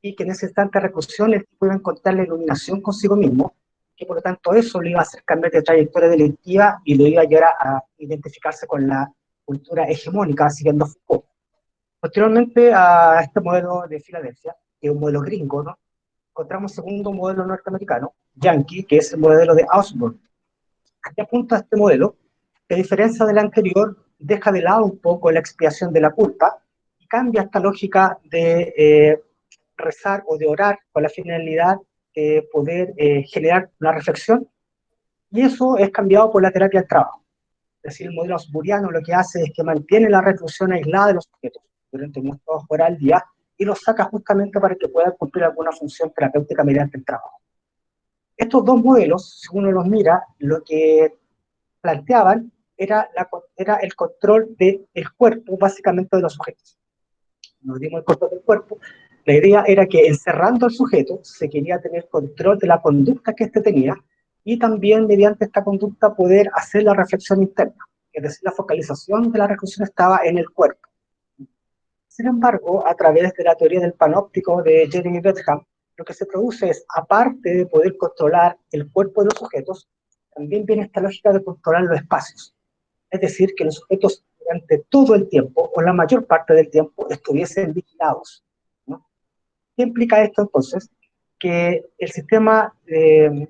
y que en ese instante de reclusión el tipo iba a encontrar la iluminación consigo mismo, que por lo tanto eso le iba a hacer cambiar de trayectoria delictiva y lo iba a llevar a identificarse con la cultura hegemónica siguiendo Foucault. Posteriormente a este modelo de Filadelfia, que es un modelo gringo, ¿no? Encontramos un segundo modelo norteamericano, Yankee, que es el modelo de Ausburn. Aquí apunta este modelo, que a diferencia del anterior, deja de lado un poco la expiación de la culpa y cambia esta lógica de rezar o de orar con la finalidad de poder generar una reflexión, y eso es cambiado por la terapia del trabajo. Es decir, el modelo ausburiano lo que hace es que mantiene la reclusión aislada de los sujetos durante muchas horas al día y los saca justamente para que puedan cumplir alguna función terapéutica mediante el trabajo. Estos dos modelos, si uno los mira, lo que planteaban era el control del cuerpo, básicamente de los sujetos. Nos dimos el control del cuerpo. La idea era que encerrando al sujeto se quería tener control de la conducta que éste tenía y también mediante esta conducta poder hacer la reflexión interna. Es decir, la focalización de la reclusión estaba en el cuerpo. Sin embargo, a través de la teoría del panóptico de Jeremy Bentham, lo que se produce es, aparte de poder controlar el cuerpo de los sujetos, también viene esta lógica de controlar los espacios. Es decir, que los sujetos durante todo el tiempo, o la mayor parte del tiempo, estuviesen vigilados, ¿no? ¿Qué implica esto entonces? Que el sistema de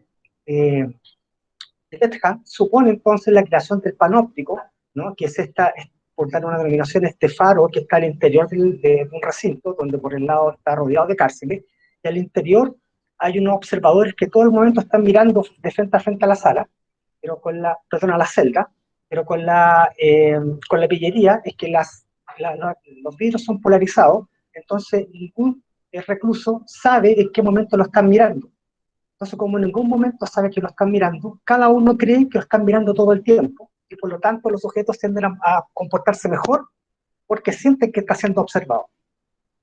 Bentham supone entonces la creación del panóptico, ¿no? Que es esta, por dar una denominación, este faro que está al interior de un recinto, donde por el lado está rodeado de cárceles, y al interior hay unos observadores que todo el momento están mirando de frente a la sala, pero perdón, a la celda, pero con la pillería es que los vidrios son polarizados, entonces ningún recluso sabe en qué momento lo están mirando. Entonces, como en ningún momento sabe que lo están mirando, cada uno cree que lo están mirando todo el tiempo, y por lo tanto los sujetos tienden a comportarse mejor porque sienten que está siendo observado.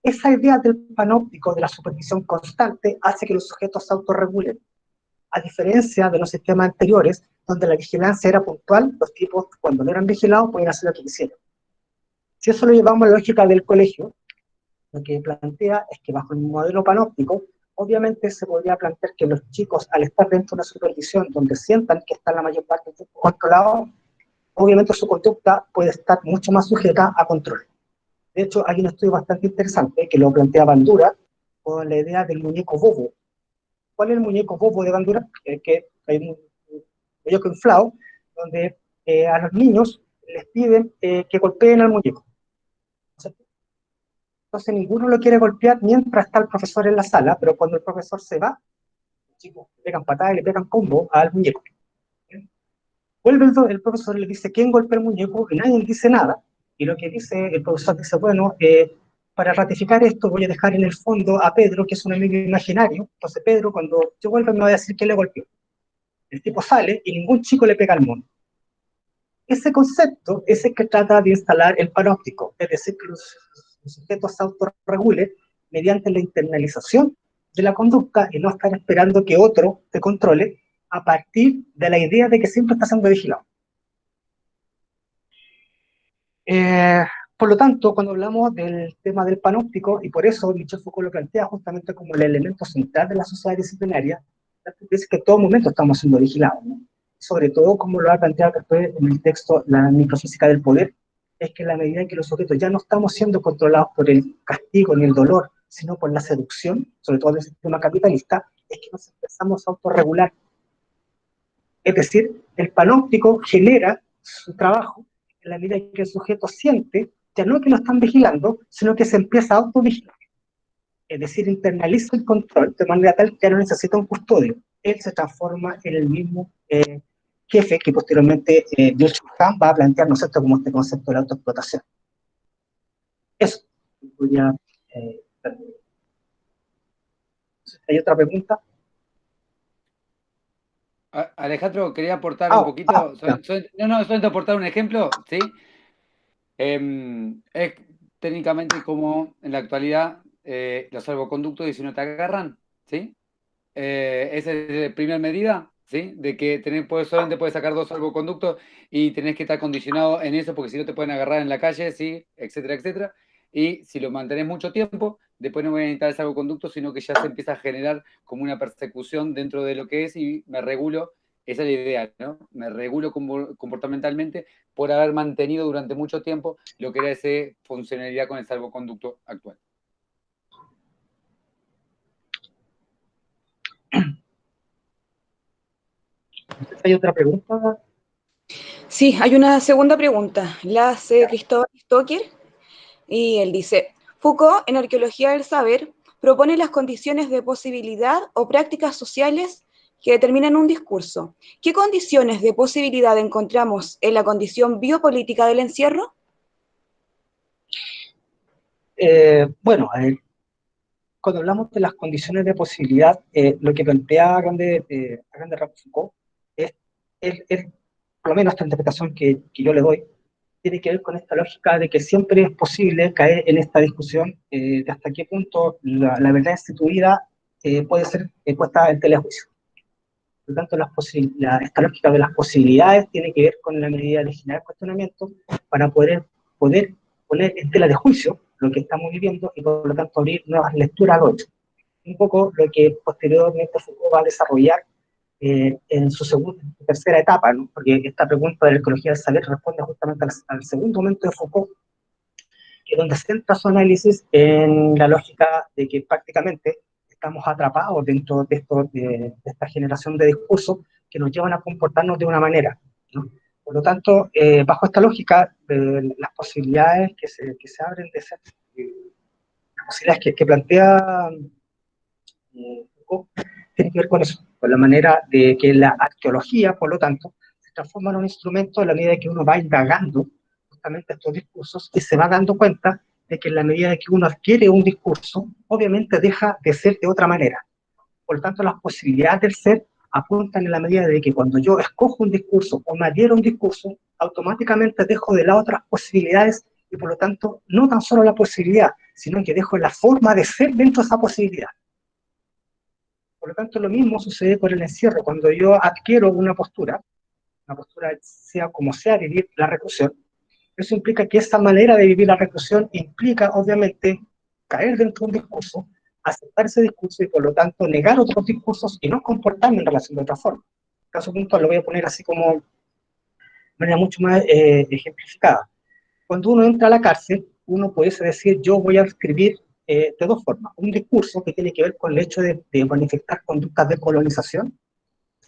Esa idea del panóptico, de la supervisión constante, hace que los sujetos se autorregulen. A diferencia de los sistemas anteriores, donde la vigilancia era puntual, los tipos, cuando no eran vigilados, podían hacer lo que quisieran. Si eso lo llevamos a la lógica del colegio, lo que plantea es que bajo el modelo panóptico, obviamente se podría plantear que los chicos, al estar dentro de una supervisión donde sientan que están la mayor parte del tiempo controlados, obviamente su conducta puede estar mucho más sujeta a control. De hecho, hay un estudio bastante interesante que lo plantea Bandura con la idea del muñeco bobo. ¿Cuál es el muñeco bobo de Bandura? Que hay un muñeco inflado, donde a los niños les piden que golpeen al muñeco. Entonces ninguno lo quiere golpear mientras está el profesor en la sala, pero cuando el profesor se va, los chicos le pegan patadas y le pegan combo al muñeco. Vuelve el profesor y le dice, ¿quién golpea el muñeco? Y nadie dice nada. Y lo que dice el profesor dice, bueno, para ratificar esto voy a dejar en el fondo a Pedro, que es un amigo imaginario. Entonces Pedro, cuando yo vuelva, me va a decir quién le golpeó. El tipo sale y ningún chico le pega al mono. Ese concepto es el que trata de instalar el panóptico, es decir, que los sujetos se autorregulen mediante la internalización de la conducta y no estar esperando que otro te controle a partir de la idea de que siempre está siendo vigilado. Por lo tanto, cuando hablamos del tema del panóptico, y por eso Michel Foucault lo plantea justamente como el elemento central de la sociedad disciplinaria, es que en todo momento estamos siendo vigilados, ¿no? Sobre todo, como lo ha planteado después en el texto La microfísica del poder, es que en la medida en que los sujetos ya no estamos siendo controlados por el castigo ni el dolor, sino por la seducción, sobre todo en el sistema capitalista, es que nos empezamos a autorregular. Es decir, el panóptico genera su trabajo en la medida en que el sujeto siente ya no que lo están vigilando, sino que se empieza a autovigilar. Es decir, internaliza el control de manera tal que ya no necesita un custodio. Él se transforma en el mismo jefe que posteriormente Byung-Chul Han va a plantear, ¿no es cierto?, como este concepto de la autoexplotación. Eso. ¿Hay otra pregunta? Alejandro, quería aportar un poquito. Solamente aportar un ejemplo, ¿sí? Es técnicamente como en la actualidad los salvoconductos, y si no te agarran, ¿sí? Esa es la primera medida, ¿sí? De que solamente puedes sacar 2 salvoconductos y tenés que estar condicionado en eso, porque si no te pueden agarrar en la calle, ¿sí? Etcétera, etcétera. Y si lo mantenés mucho tiempo, después no voy a necesitar el salvoconducto, sino que ya se empieza a generar como una persecución dentro de lo que es y me regulo. Esa es la idea, ¿no? Me regulo comportamentalmente por haber mantenido durante mucho tiempo lo que era esa funcionalidad con el salvoconducto actual. ¿Hay otra pregunta? Sí, hay una segunda pregunta. La hace Cristóbal Stocker y él dice, Foucault en Arqueología del Saber propone las condiciones de posibilidad o prácticas sociales que determinan un discurso. ¿Qué condiciones de posibilidad encontramos en la condición biopolítica del encierro? Bueno, cuando hablamos de las condiciones de posibilidad, lo que plantea a grande rasgos Foucault es, por lo menos esta interpretación que yo le doy, tiene que ver con esta lógica de que siempre es posible caer en esta discusión de hasta qué punto la verdad instituida puede ser puesta en telejuicio. Por lo tanto, esta lógica de las posibilidades tiene que ver con la medida de generar cuestionamiento para poder poner en tela de juicio lo que estamos viviendo y por lo tanto abrir nuevas lecturas al otro. Un poco lo que posteriormente Foucault va a desarrollar en su tercera etapa, ¿no? Porque esta pregunta de la arqueología del saber responde justamente al segundo momento de Foucault, que es donde centra su análisis en la lógica de que prácticamente estamos atrapados dentro de esta generación de discursos que nos llevan a comportarnos de una manera, ¿no? Por lo tanto, bajo esta lógica, las posibilidades que se abren de ser, las posibilidades que plantea Foucault, tienen que ver con eso, con la manera de que la arqueología, por lo tanto, se transforma en un instrumento a la medida que uno va indagando justamente estos discursos y se va dando cuenta de que en la medida que uno adquiere un discurso, obviamente deja de ser de otra manera. Por lo tanto, las posibilidades del ser apuntan en la medida de que cuando yo escojo un discurso o me adhiero a un discurso, automáticamente dejo de lado otras posibilidades y por lo tanto no tan solo la posibilidad, sino que dejo la forma de ser dentro de esa posibilidad. Por lo tanto, lo mismo sucede con el encierro. Cuando yo adquiero una postura sea como sea vivir la reclusión, eso implica que esa manera de vivir la reclusión implica, obviamente, caer dentro de un discurso, aceptar ese discurso y, por lo tanto, negar otros discursos y no comportarme en relación de otra forma. En caso puntual lo voy a poner así como de manera mucho más ejemplificada. Cuando uno entra a la cárcel, uno puede decir, yo voy a escribir de dos formas. Un discurso que tiene que ver con el hecho de manifestar conductas de colonización.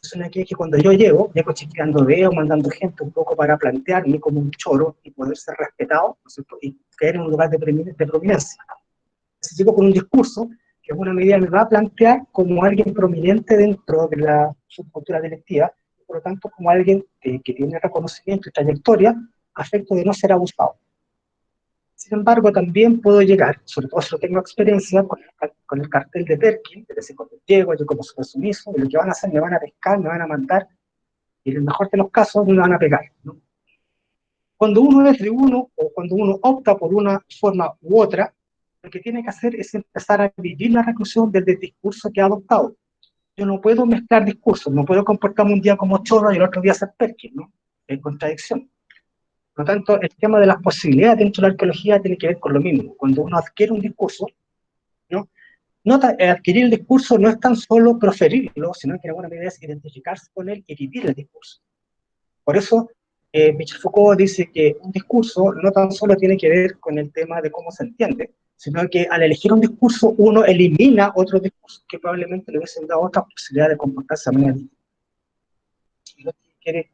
Es una que cuando yo llego chequeando dedos, mandando gente un poco para plantearme como un choro y poder ser respetado, ¿no es cierto? Y caer en un lugar de prominencia. Si llego con un discurso que en alguna medida me va a plantear como alguien prominente dentro de la subcultura delictiva, y por lo tanto como alguien que tiene reconocimiento y trayectoria a efecto de no ser abusado. Sin embargo, también puedo llegar, sobre todo si no tengo experiencia, con el cartel de Perkin, es decir, cuando llego, yo como soy sumiso, y lo que van a hacer, me van a pescar, me van a mandar, y en el mejor de los casos, me van a pegar, ¿no? Cuando uno es tribuno, o cuando uno opta por una forma u otra, lo que tiene que hacer es empezar a vivir la reclusión desde el discurso que ha adoptado. Yo no puedo mezclar discursos, no puedo comportarme un día como chorro y el otro día ser Perkin, ¿no? Es contradicción. Por lo tanto, el tema de las posibilidades dentro de la arqueología tiene que ver con lo mismo. Cuando uno adquiere un discurso, ¿no? Adquirir el discurso no es tan solo proferirlo, sino que en alguna medida es identificarse con él y vivir el discurso. Por eso, Michel Foucault dice que un discurso no tan solo tiene que ver con el tema de cómo se entiende, sino que al elegir un discurso, uno elimina otros discursos que probablemente le hubiesen dado otra posibilidad de comportarse de manera distinta. Si no quieres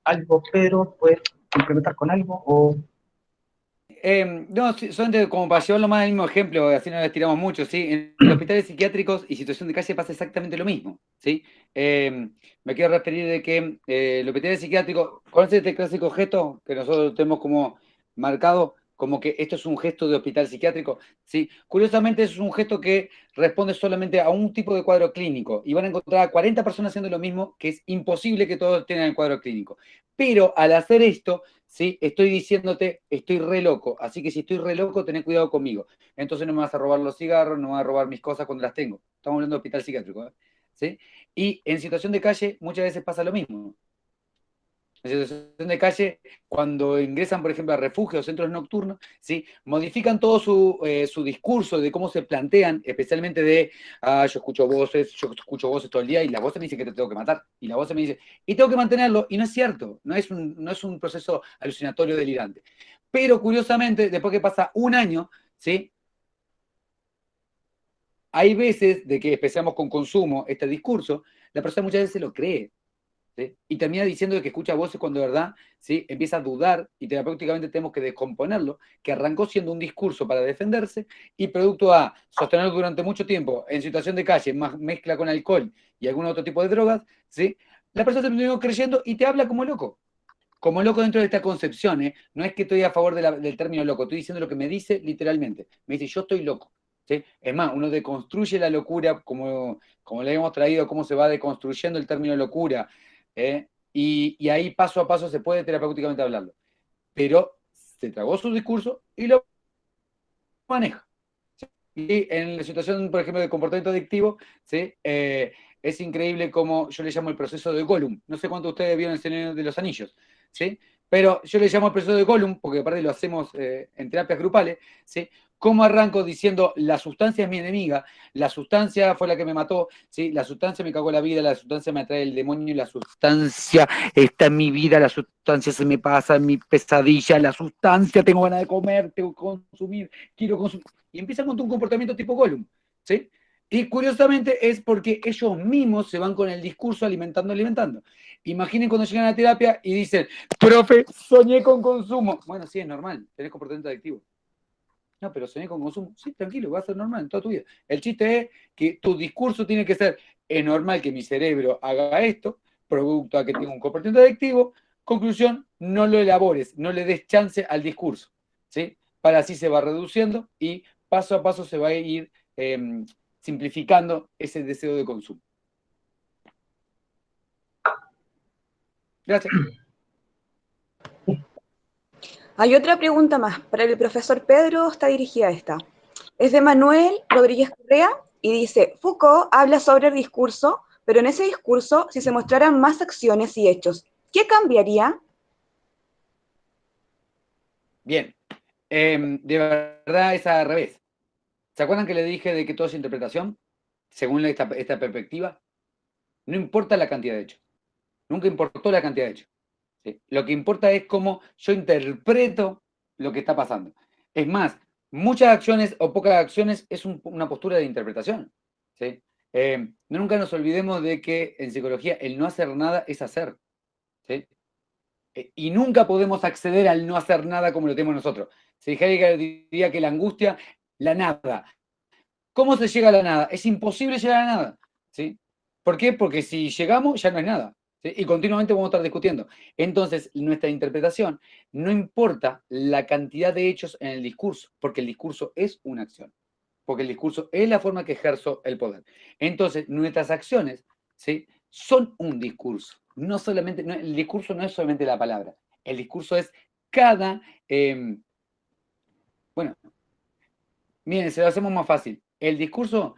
algo, Pedro, puedes complementar con algo o... No, solamente como para llevarlo más al mismo ejemplo, así no les tiramos mucho, ¿sí? En los hospitales psiquiátricos y situación de calle pasa exactamente lo mismo, ¿sí? Me quiero referir de que los hospitales psiquiátricos, ¿conoces este clásico gesto que nosotros tenemos como marcado? Como que esto es un gesto de hospital psiquiátrico, ¿sí? Curiosamente es un gesto que responde solamente a un tipo de cuadro clínico y van a encontrar a 40 personas haciendo lo mismo, que es imposible que todos tengan el cuadro clínico. Pero al hacer esto, ¿sí? Estoy diciéndote, estoy re loco, así que si estoy re loco, tenés cuidado conmigo. Entonces no me vas a robar los cigarros, no me vas a robar mis cosas cuando las tengo. Estamos hablando de hospital psiquiátrico, ¿eh? ¿Sí? Y en situación de calle muchas veces pasa lo mismo. En situación de calle, cuando ingresan, por ejemplo, a refugios o centros nocturnos, ¿sí? Modifican todo su discurso de cómo se plantean, especialmente de, yo escucho voces todo el día y la voz me dice que te tengo que matar, y la voz me dice, y tengo que mantenerlo, y no es cierto, no es un proceso alucinatorio delirante. Pero curiosamente, después que pasa un año, ¿sí? Hay veces de que empezamos con consumo este discurso, la persona muchas veces se lo cree, ¿sí? Y termina diciendo que escucha voces cuando de verdad, ¿sí? Empieza a dudar y terapéuticamente tenemos que descomponerlo, que arrancó siendo un discurso para defenderse y producto a sostenerlo durante mucho tiempo en situación de calle, más mezcla con alcohol y algún otro tipo de drogas, ¿sí? La persona se terminó creyendo y te habla como loco. Como loco dentro de esta concepción, ¿eh? No es que estoy a favor del término loco, estoy diciendo lo que me dice literalmente. Me dice, yo estoy loco. ¿Sí? Es más, uno deconstruye la locura, como le hemos traído, cómo se va deconstruyendo el término locura, ¿eh? Y ahí paso a paso se puede terapéuticamente hablarlo. Pero se tragó su discurso y lo maneja. ¿Sí? Y en la situación, por ejemplo, de comportamiento adictivo, ¿sí? Es increíble como yo le llamo el proceso de Gollum. No sé cuántos de ustedes vieron el Señor de los Anillos, ¿sí? Pero yo le llamo el proceso de Gollum, porque aparte lo hacemos en terapias grupales, ¿sí? ¿Cómo arranco diciendo la sustancia es mi enemiga? La sustancia fue la que me mató, ¿sí? La sustancia me cagó la vida, la sustancia me atrae el demonio, la sustancia está en mi vida, la sustancia se me pasa en mi pesadilla, la sustancia tengo ganas de comer, tengo que consumir, quiero consumir. Y empiezan con un comportamiento tipo Gollum, ¿sí? Y curiosamente es porque ellos mismos se van con el discurso alimentando, alimentando. Imaginen cuando llegan a la terapia y dicen, profe, soñé con consumo. Bueno, sí, es normal, tenés comportamiento adictivo. No, pero soñé con consumo. Sí, tranquilo, va a ser normal en toda tu vida. El chiste es que tu discurso tiene que ser, es normal que mi cerebro haga esto, producto a que tenga un comportamiento adictivo. Conclusión, no lo elabores, no le des chance al discurso, ¿sí? Para así se va reduciendo y paso a paso se va a ir simplificando ese deseo de consumo. Gracias. Hay otra pregunta más. Para el profesor Pedro está dirigida esta. Es de Manuel Rodríguez Correa y dice, Foucault habla sobre el discurso, pero en ese discurso, si se mostraran más acciones y hechos, ¿qué cambiaría? Bien. De verdad es al revés. ¿Se acuerdan que le dije de que todo es interpretación? Según esta perspectiva, no importa la cantidad de hechos. Nunca importó la cantidad de hechos. ¿Sí? Lo que importa es cómo yo interpreto lo que está pasando. Es más, muchas acciones o pocas acciones es una postura de interpretación. ¿Sí? Nunca nos olvidemos de que en psicología el no hacer nada es hacer. ¿Sí? Y nunca podemos acceder al no hacer nada como lo tenemos nosotros. Si Heidegger diría que la angustia, la nada. ¿Cómo se llega a la nada? Es imposible llegar a la nada. ¿Sí? ¿Por qué? Porque si llegamos ya no es nada. ¿Sí? Y continuamente vamos a estar discutiendo. Entonces, nuestra interpretación no importa la cantidad de hechos en el discurso, porque el discurso es una acción. Porque el discurso es la forma que ejerzo el poder. Entonces, nuestras acciones, ¿sí? Son un discurso. No solamente, el discurso no es solamente la palabra. El discurso es cada... bueno, miren, se lo hacemos más fácil. El discurso,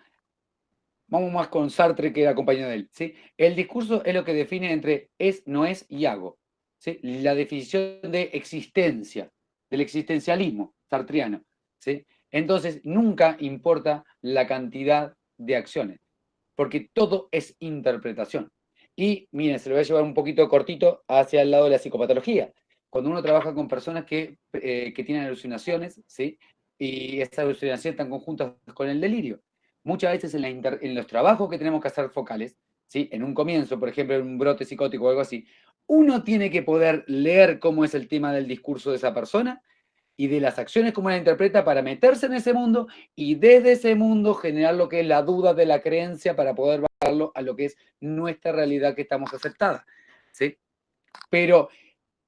vamos más con Sartre que la compañía de él, ¿sí? El discurso es lo que define entre es, no es y hago, ¿sí? La definición de existencia, del existencialismo sartriano, ¿sí? Entonces, nunca importa la cantidad de acciones, porque todo es interpretación. Y miren, se lo voy a llevar un poquito cortito hacia el lado de la psicopatología. Cuando uno trabaja con personas que tienen alucinaciones, ¿sí? Y esas alucinaciones están conjuntas con el delirio. Muchas veces en los trabajos que tenemos que hacer focales, ¿sí? En un comienzo, por ejemplo, en un brote psicótico o algo así, uno tiene que poder leer cómo es el tema del discurso de esa persona y de las acciones como la interpreta para meterse en ese mundo y desde ese mundo generar lo que es la duda de la creencia para poder bajarlo a lo que es nuestra realidad que estamos aceptada, ¿sí? Pero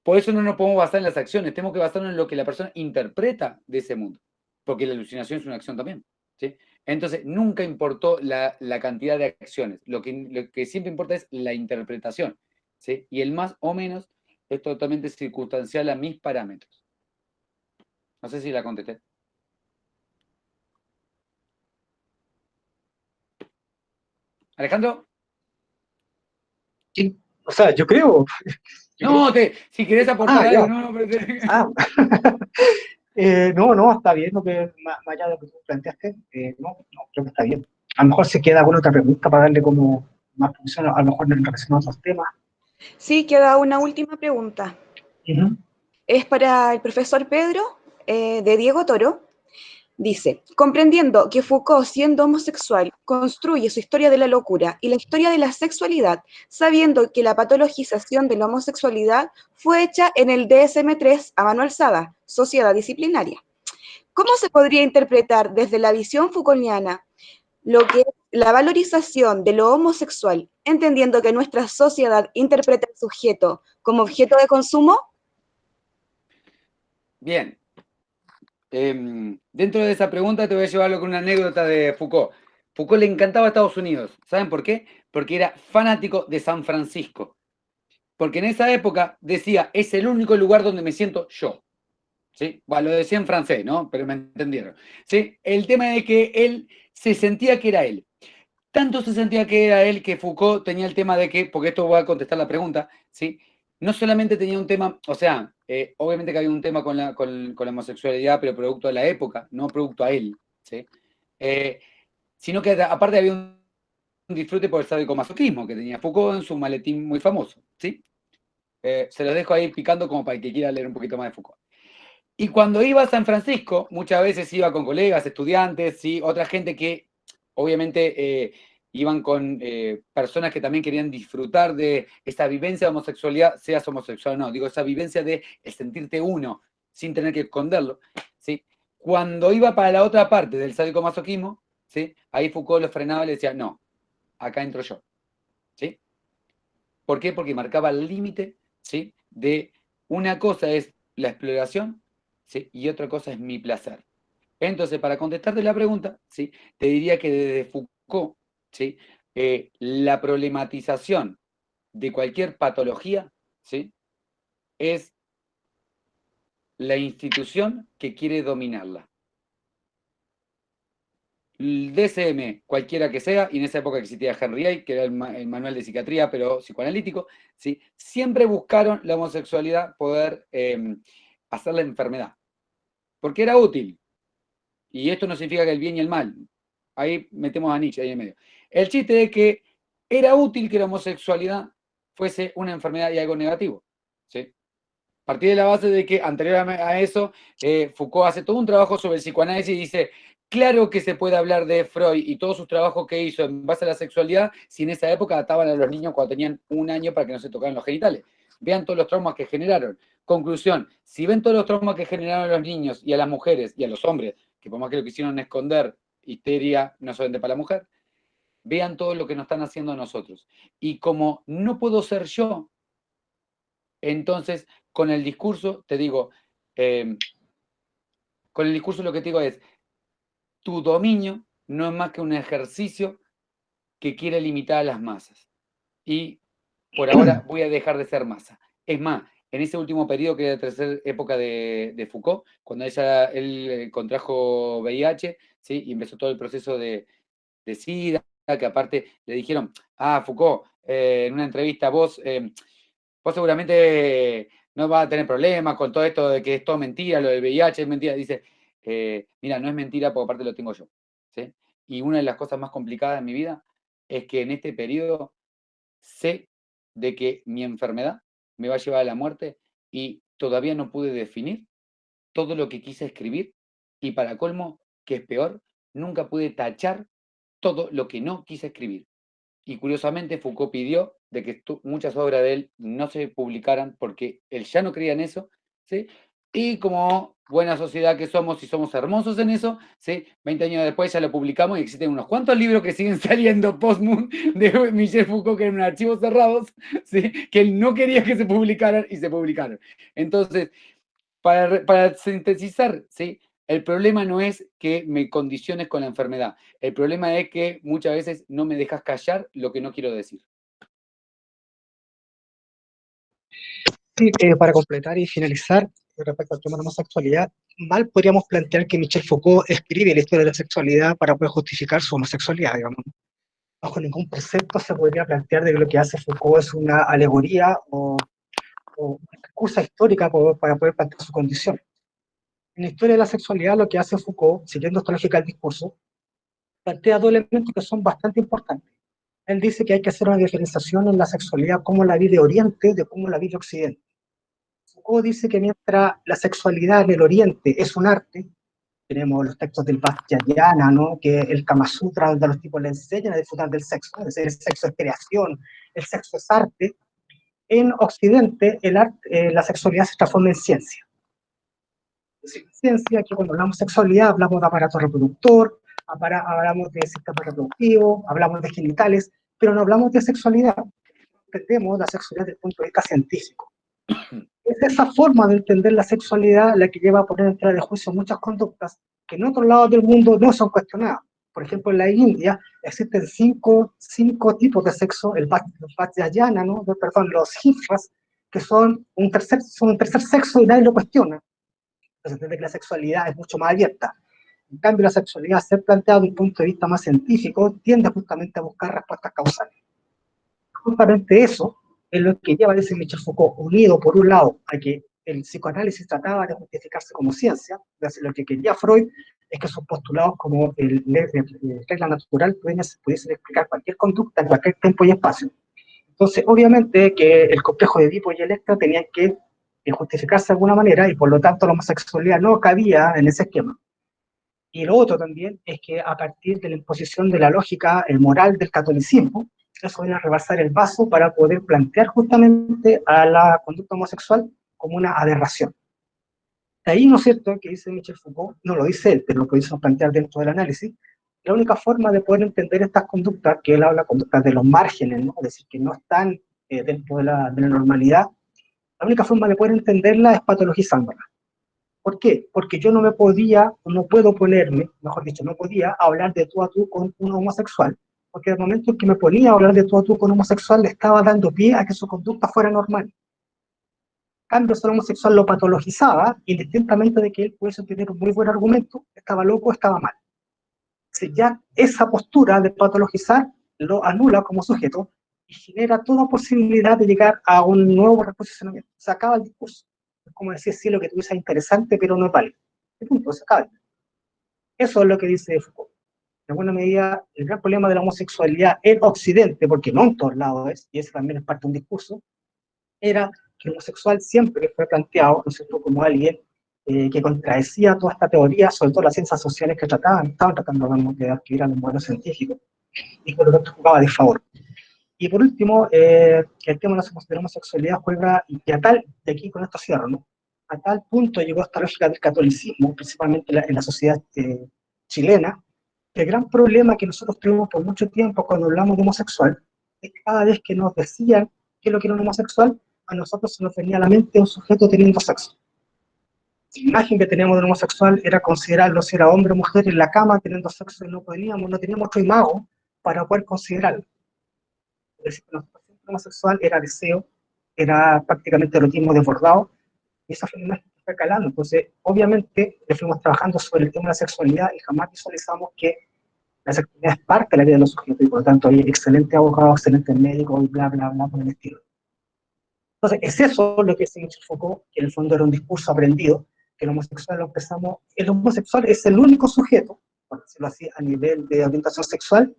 por eso no nos podemos basar en las acciones, tenemos que basarnos en lo que la persona interpreta de ese mundo, porque la alucinación es una acción también, ¿sí? Entonces, nunca importó la cantidad de acciones, lo que siempre importa es la interpretación, ¿sí? Y el más o menos es totalmente circunstancial a mis parámetros. No sé si la contesté. Alejandro. Sí, o sea, yo creo, No, si querés aportar Ah, algo, ya. no, pero Ah. No, está bien lo que, más allá de lo que tú planteaste, no, creo que está bien. A lo mejor se queda alguna otra pregunta para darle como más profesión, a lo mejor en relación a esos temas. Sí, queda una última pregunta. Ujú. Es para el profesor Pedro, de Diego Toro. Dice, comprendiendo que Foucault, siendo homosexual, construye su historia de la locura y la historia de la sexualidad, sabiendo que la patologización de la homosexualidad fue hecha en el DSM-3 a mano alzada, Sociedad Disciplinaria. ¿Cómo se podría interpretar desde la visión Foucaultiana lo que es la valorización de lo homosexual, entendiendo que nuestra sociedad interpreta al sujeto como objeto de consumo? bien. Dentro de esa pregunta te voy a llevarlo con una anécdota de Foucault. Foucault le encantaba Estados Unidos. ¿Saben por qué? Porque era fanático de San Francisco. Porque en esa época decía, es el único lugar donde me siento yo. ¿Sí? Bueno, lo decía en francés, ¿no? Pero me entendieron. ¿Sí? El tema es que él se sentía que era él. Tanto se sentía que era él que Foucault tenía el tema de que, porque esto va a contestar la pregunta, ¿sí? No solamente tenía un tema, o sea, obviamente que había un tema con la homosexualidad, pero producto de la época, no producto a él, ¿sí? Sino que aparte había un disfrute por el sadomasoquismo que tenía Foucault en su maletín muy famoso, ¿sí? Se los dejo ahí picando como para el que quiera leer un poquito más de Foucault. Y cuando iba a San Francisco, muchas veces iba con colegas, estudiantes, ¿sí? Otra gente que obviamente iban con personas que también querían disfrutar de esa vivencia de homosexualidad, seas homosexual o no, digo, esa vivencia de el sentirte uno sin tener que esconderlo, ¿sí? Cuando iba para la otra parte del sadomasoquismo, ¿sí? Ahí Foucault lo frenaba y le decía, no, acá entro yo, ¿sí? ¿Por qué? Porque marcaba el límite, ¿sí? De una cosa es la exploración, ¿sí? Y otra cosa es mi placer. Entonces, para contestarte la pregunta, ¿sí? Te diría que desde Foucault, ¿sí? La problematización de cualquier patología, ¿sí? Es la institución que quiere dominarla. El DSM, cualquiera que sea, y en esa época existía Henry VIII, que era el manual de psiquiatría, pero psicoanalítico, ¿sí? Siempre buscaron la homosexualidad poder hacer la enfermedad, porque era útil. Y esto no significa que el bien y el mal. Ahí metemos a Nietzsche ahí en medio. El chiste es que era útil que la homosexualidad fuese una enfermedad y algo negativo, ¿sí? A partir de la base de que anterior a eso, Foucault hace todo un trabajo sobre el psicoanálisis y dice, claro que se puede hablar de Freud y todos sus trabajos que hizo en base a la sexualidad, si en esa época ataban a los niños cuando tenían 1 año para que no se tocaran los genitales. Vean todos los traumas que generaron. Conclusión, si ven todos los traumas que generaron a los niños y a las mujeres y a los hombres, que por más que lo quisieron esconder, histeria no solamente para la mujer, vean todo lo que nos están haciendo a nosotros. Y como no puedo ser yo, entonces, con el discurso, te digo, con el discurso lo que te digo es, tu dominio no es más que un ejercicio que quiere limitar a las masas. Y por ahora voy a dejar de ser masa. Es más, en ese último periodo, que era la tercera época de Foucault, cuando él contrajo VIH, ¿sí? Y empezó todo el proceso de SIDA, que aparte le dijeron, Foucault, en una entrevista, vos seguramente no vas a tener problemas con todo esto de que es todo mentira, lo del VIH es mentira. Dice, mira, no es mentira porque aparte lo tengo yo, ¿sí? Y una de las cosas más complicadas en mi vida es que en este periodo sé de que mi enfermedad me va a llevar a la muerte y todavía no pude definir todo lo que quise escribir y para colmo, que es peor, nunca pude tachar todo lo que no quise escribir. Y curiosamente Foucault pidió de que muchas obras de él no se publicaran porque él ya no creía en eso, ¿sí? Y como buena sociedad que somos y somos hermosos en eso, ¿sí? 20 años después ya lo publicamos y existen unos cuantos libros que siguen saliendo post-moon de Michel Foucault que eran archivos cerrados, ¿sí? Que él no quería que se publicaran y se publicaron. Entonces, para sintetizar, ¿sí? El problema no es que me condiciones con la enfermedad. El problema es que muchas veces no me dejas callar lo que no quiero decir. Sí, para completar y finalizar, respecto al tema de la homosexualidad, mal podríamos plantear que Michel Foucault escribe la historia de la sexualidad para poder justificar su homosexualidad, digamos. Bajo ningún precepto se podría plantear de que lo que hace Foucault es una alegoría o o una excusa histórica para poder plantear su condición. En la historia de la sexualidad, lo que hace Foucault, siguiendo esta lógica del discurso, plantea dos elementos que son bastante importantes. Él dice que hay que hacer una diferenciación en la sexualidad como la vive Oriente de cómo la vive Occidente. Foucault dice que mientras la sexualidad en el Oriente es un arte, tenemos los textos del Vajrayana, ¿no? Que el Kama Sutra, donde a los tipos les enseñan a disfrutar del sexo, es decir, el sexo es creación, el sexo es arte. En Occidente, la sexualidad se transforma en ciencia. Es decir, ciencia, que cuando hablamos de sexualidad hablamos de aparato reproductor, hablamos de sistema reproductivo, hablamos de genitales, pero no hablamos de sexualidad. Entendemos la sexualidad desde el punto de vista científico. Es esa forma de entender la sexualidad la que lleva a poner en tela de juicio muchas conductas que en otros lados del mundo no son cuestionadas. Por ejemplo, en la India existen cinco tipos de sexo, el Vajrayana, ¿no? Perdón, los hifras, que son un tercer sexo y nadie lo cuestiona. Entonces entiende que la sexualidad es mucho más abierta. En cambio, la sexualidad, ser planteada desde un punto de vista más científico, tiende justamente a buscar respuestas causales. Justamente eso es lo que lleva, dice Michel Foucault, unido por un lado a que el psicoanálisis trataba de justificarse como ciencia, es decir, lo que quería Freud es que sus postulados como regla natural pudiesen explicar cualquier conducta en cualquier tiempo y espacio. Entonces, obviamente que el complejo de Edipo y Electra tenían que justificarse de alguna manera y por lo tanto la homosexualidad no cabía en ese esquema. Y lo otro también es que a partir de la imposición de la lógica moral del catolicismo, eso viene a rebasar el vaso para poder plantear justamente a la conducta homosexual como una aberración. De ahí, ¿no es cierto?, que dice Michel Foucault, no lo dice él, pero lo podemos plantear dentro del análisis, la única forma de poder entender estas conductas, que él habla de conductas de los márgenes, ¿no? Es decir, que no están dentro de la normalidad, la única forma de poder entenderla es patologizándola. ¿Por qué? Porque yo no puedo ponerme, mejor dicho, no podía hablar de tú a tú con un homosexual, porque al momento en que me ponía a hablar de tú a tú con un homosexual, le estaba dando pie a que su conducta fuera normal. En cambio, si el homosexual lo patologizaba, indistintamente de que él pudiese tener un muy buen argumento, estaba loco, estaba mal. Si ya esa postura de patologizar lo anula como sujeto y genera toda posibilidad de llegar a un nuevo reposicionamiento. Se acaba el discurso. Es como decir, sí, lo que tú dices es interesante, pero no es válido. ¿Qué punto? Se acaba. Eso es lo que dice Foucault. De alguna medida, el gran problema de la homosexualidad en Occidente, porque no en todos lados es, y ese también es parte de un discurso, era que el homosexual siempre fue planteado, ¿no es cierto?, como alguien que contradecía toda esta teoría, sobre todo las ciencias sociales que estaban tratando de adquirir a los modelos científicos, y por lo tanto jugaba de favor. Y por último, el tema de la homosexualidad juega, y de aquí con esto cierro, ¿no? A tal punto llegó esta lógica del catolicismo, principalmente en la sociedad chilena, que el gran problema que nosotros tuvimos por mucho tiempo cuando hablamos de homosexual, es que cada vez que nos decían qué es lo que era un homosexual, a nosotros se nos venía a la mente un sujeto teniendo sexo. La imagen que teníamos de un homosexual era considerarlo si era hombre o mujer en la cama teniendo sexo y no teníamos otro imago para poder considerarlo. Es decir, el homosexual era deseo, era prácticamente erotismo desbordado, y esa fue una imagen que fue calando. Entonces, obviamente, le fuimos trabajando sobre el tema de la sexualidad y jamás visualizamos que la sexualidad es parte de la vida de los sujetos, y por lo tanto hay excelentes abogados, excelentes médicos, y bla, bla, bla, por el estilo. Entonces, es eso lo que se enfocó, que en el fondo era un discurso aprendido, que el homosexual es el único sujeto, por decirlo así, a nivel de orientación sexual,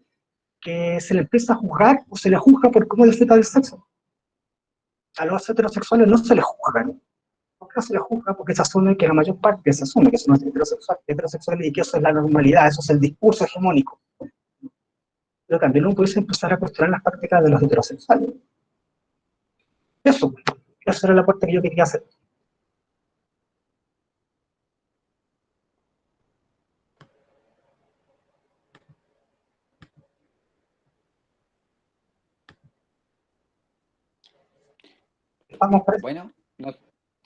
que se le empieza a juzgar o se le juzga por cómo disfruta del sexo. A los heterosexuales no se les juzga, ¿no? ¿Por qué no se les juzga? Porque se asume que la mayor parte se asume que son heterosexuales y que eso es la normalidad, eso es el discurso hegemónico. Pero también uno puede empezar a cuestionar las prácticas de los heterosexuales. Eso era la aporte que yo quería hacer. Vamos por eso. Bueno,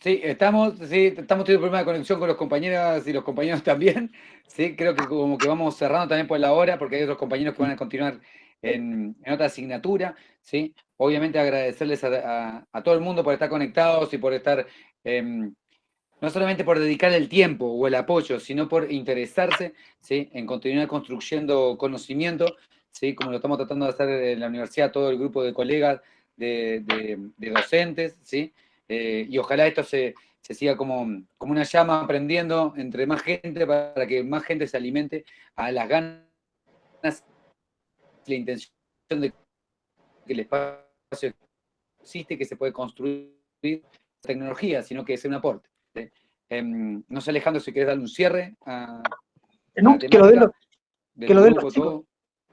sí, estamos teniendo problema de conexión con los compañeras y los compañeros también. Sí, creo que como que vamos cerrando también por la hora, porque hay otros compañeros que van a continuar en otra asignatura. ¿Sí? Obviamente agradecerles a todo el mundo por estar conectados y por estar, no solamente por dedicar el tiempo o el apoyo, sino por interesarse, ¿sí?, en continuar construyendo conocimiento, ¿sí?, como lo estamos tratando de hacer en la universidad, todo el grupo de colegas, de docentes, ¿sí? y ojalá esto se siga como una llama prendiendo entre más gente para que más gente se alimente a las ganas y la intención de que el espacio existe, que se puede construir tecnología, sino que sea un aporte. No sé, Alejandro, si querés darle un cierre a No, la temática del que lo den grupo, los chicos. todo.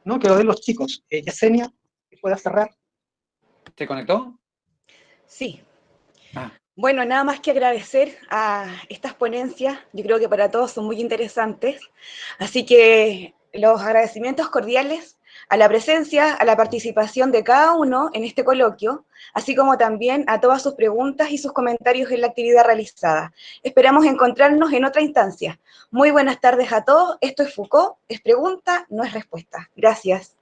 No, que lo den los chicos. Yesenia, que pueda cerrar. ¿Se conectó? Sí. Ah. Bueno, nada más que agradecer a estas ponencias, yo creo que para todos son muy interesantes, así que los agradecimientos cordiales a la presencia, a la participación de cada uno en este coloquio, así como también a todas sus preguntas y sus comentarios en la actividad realizada. Esperamos encontrarnos en otra instancia. Muy buenas tardes a todos, esto es Foucault, es pregunta, no es respuesta. Gracias.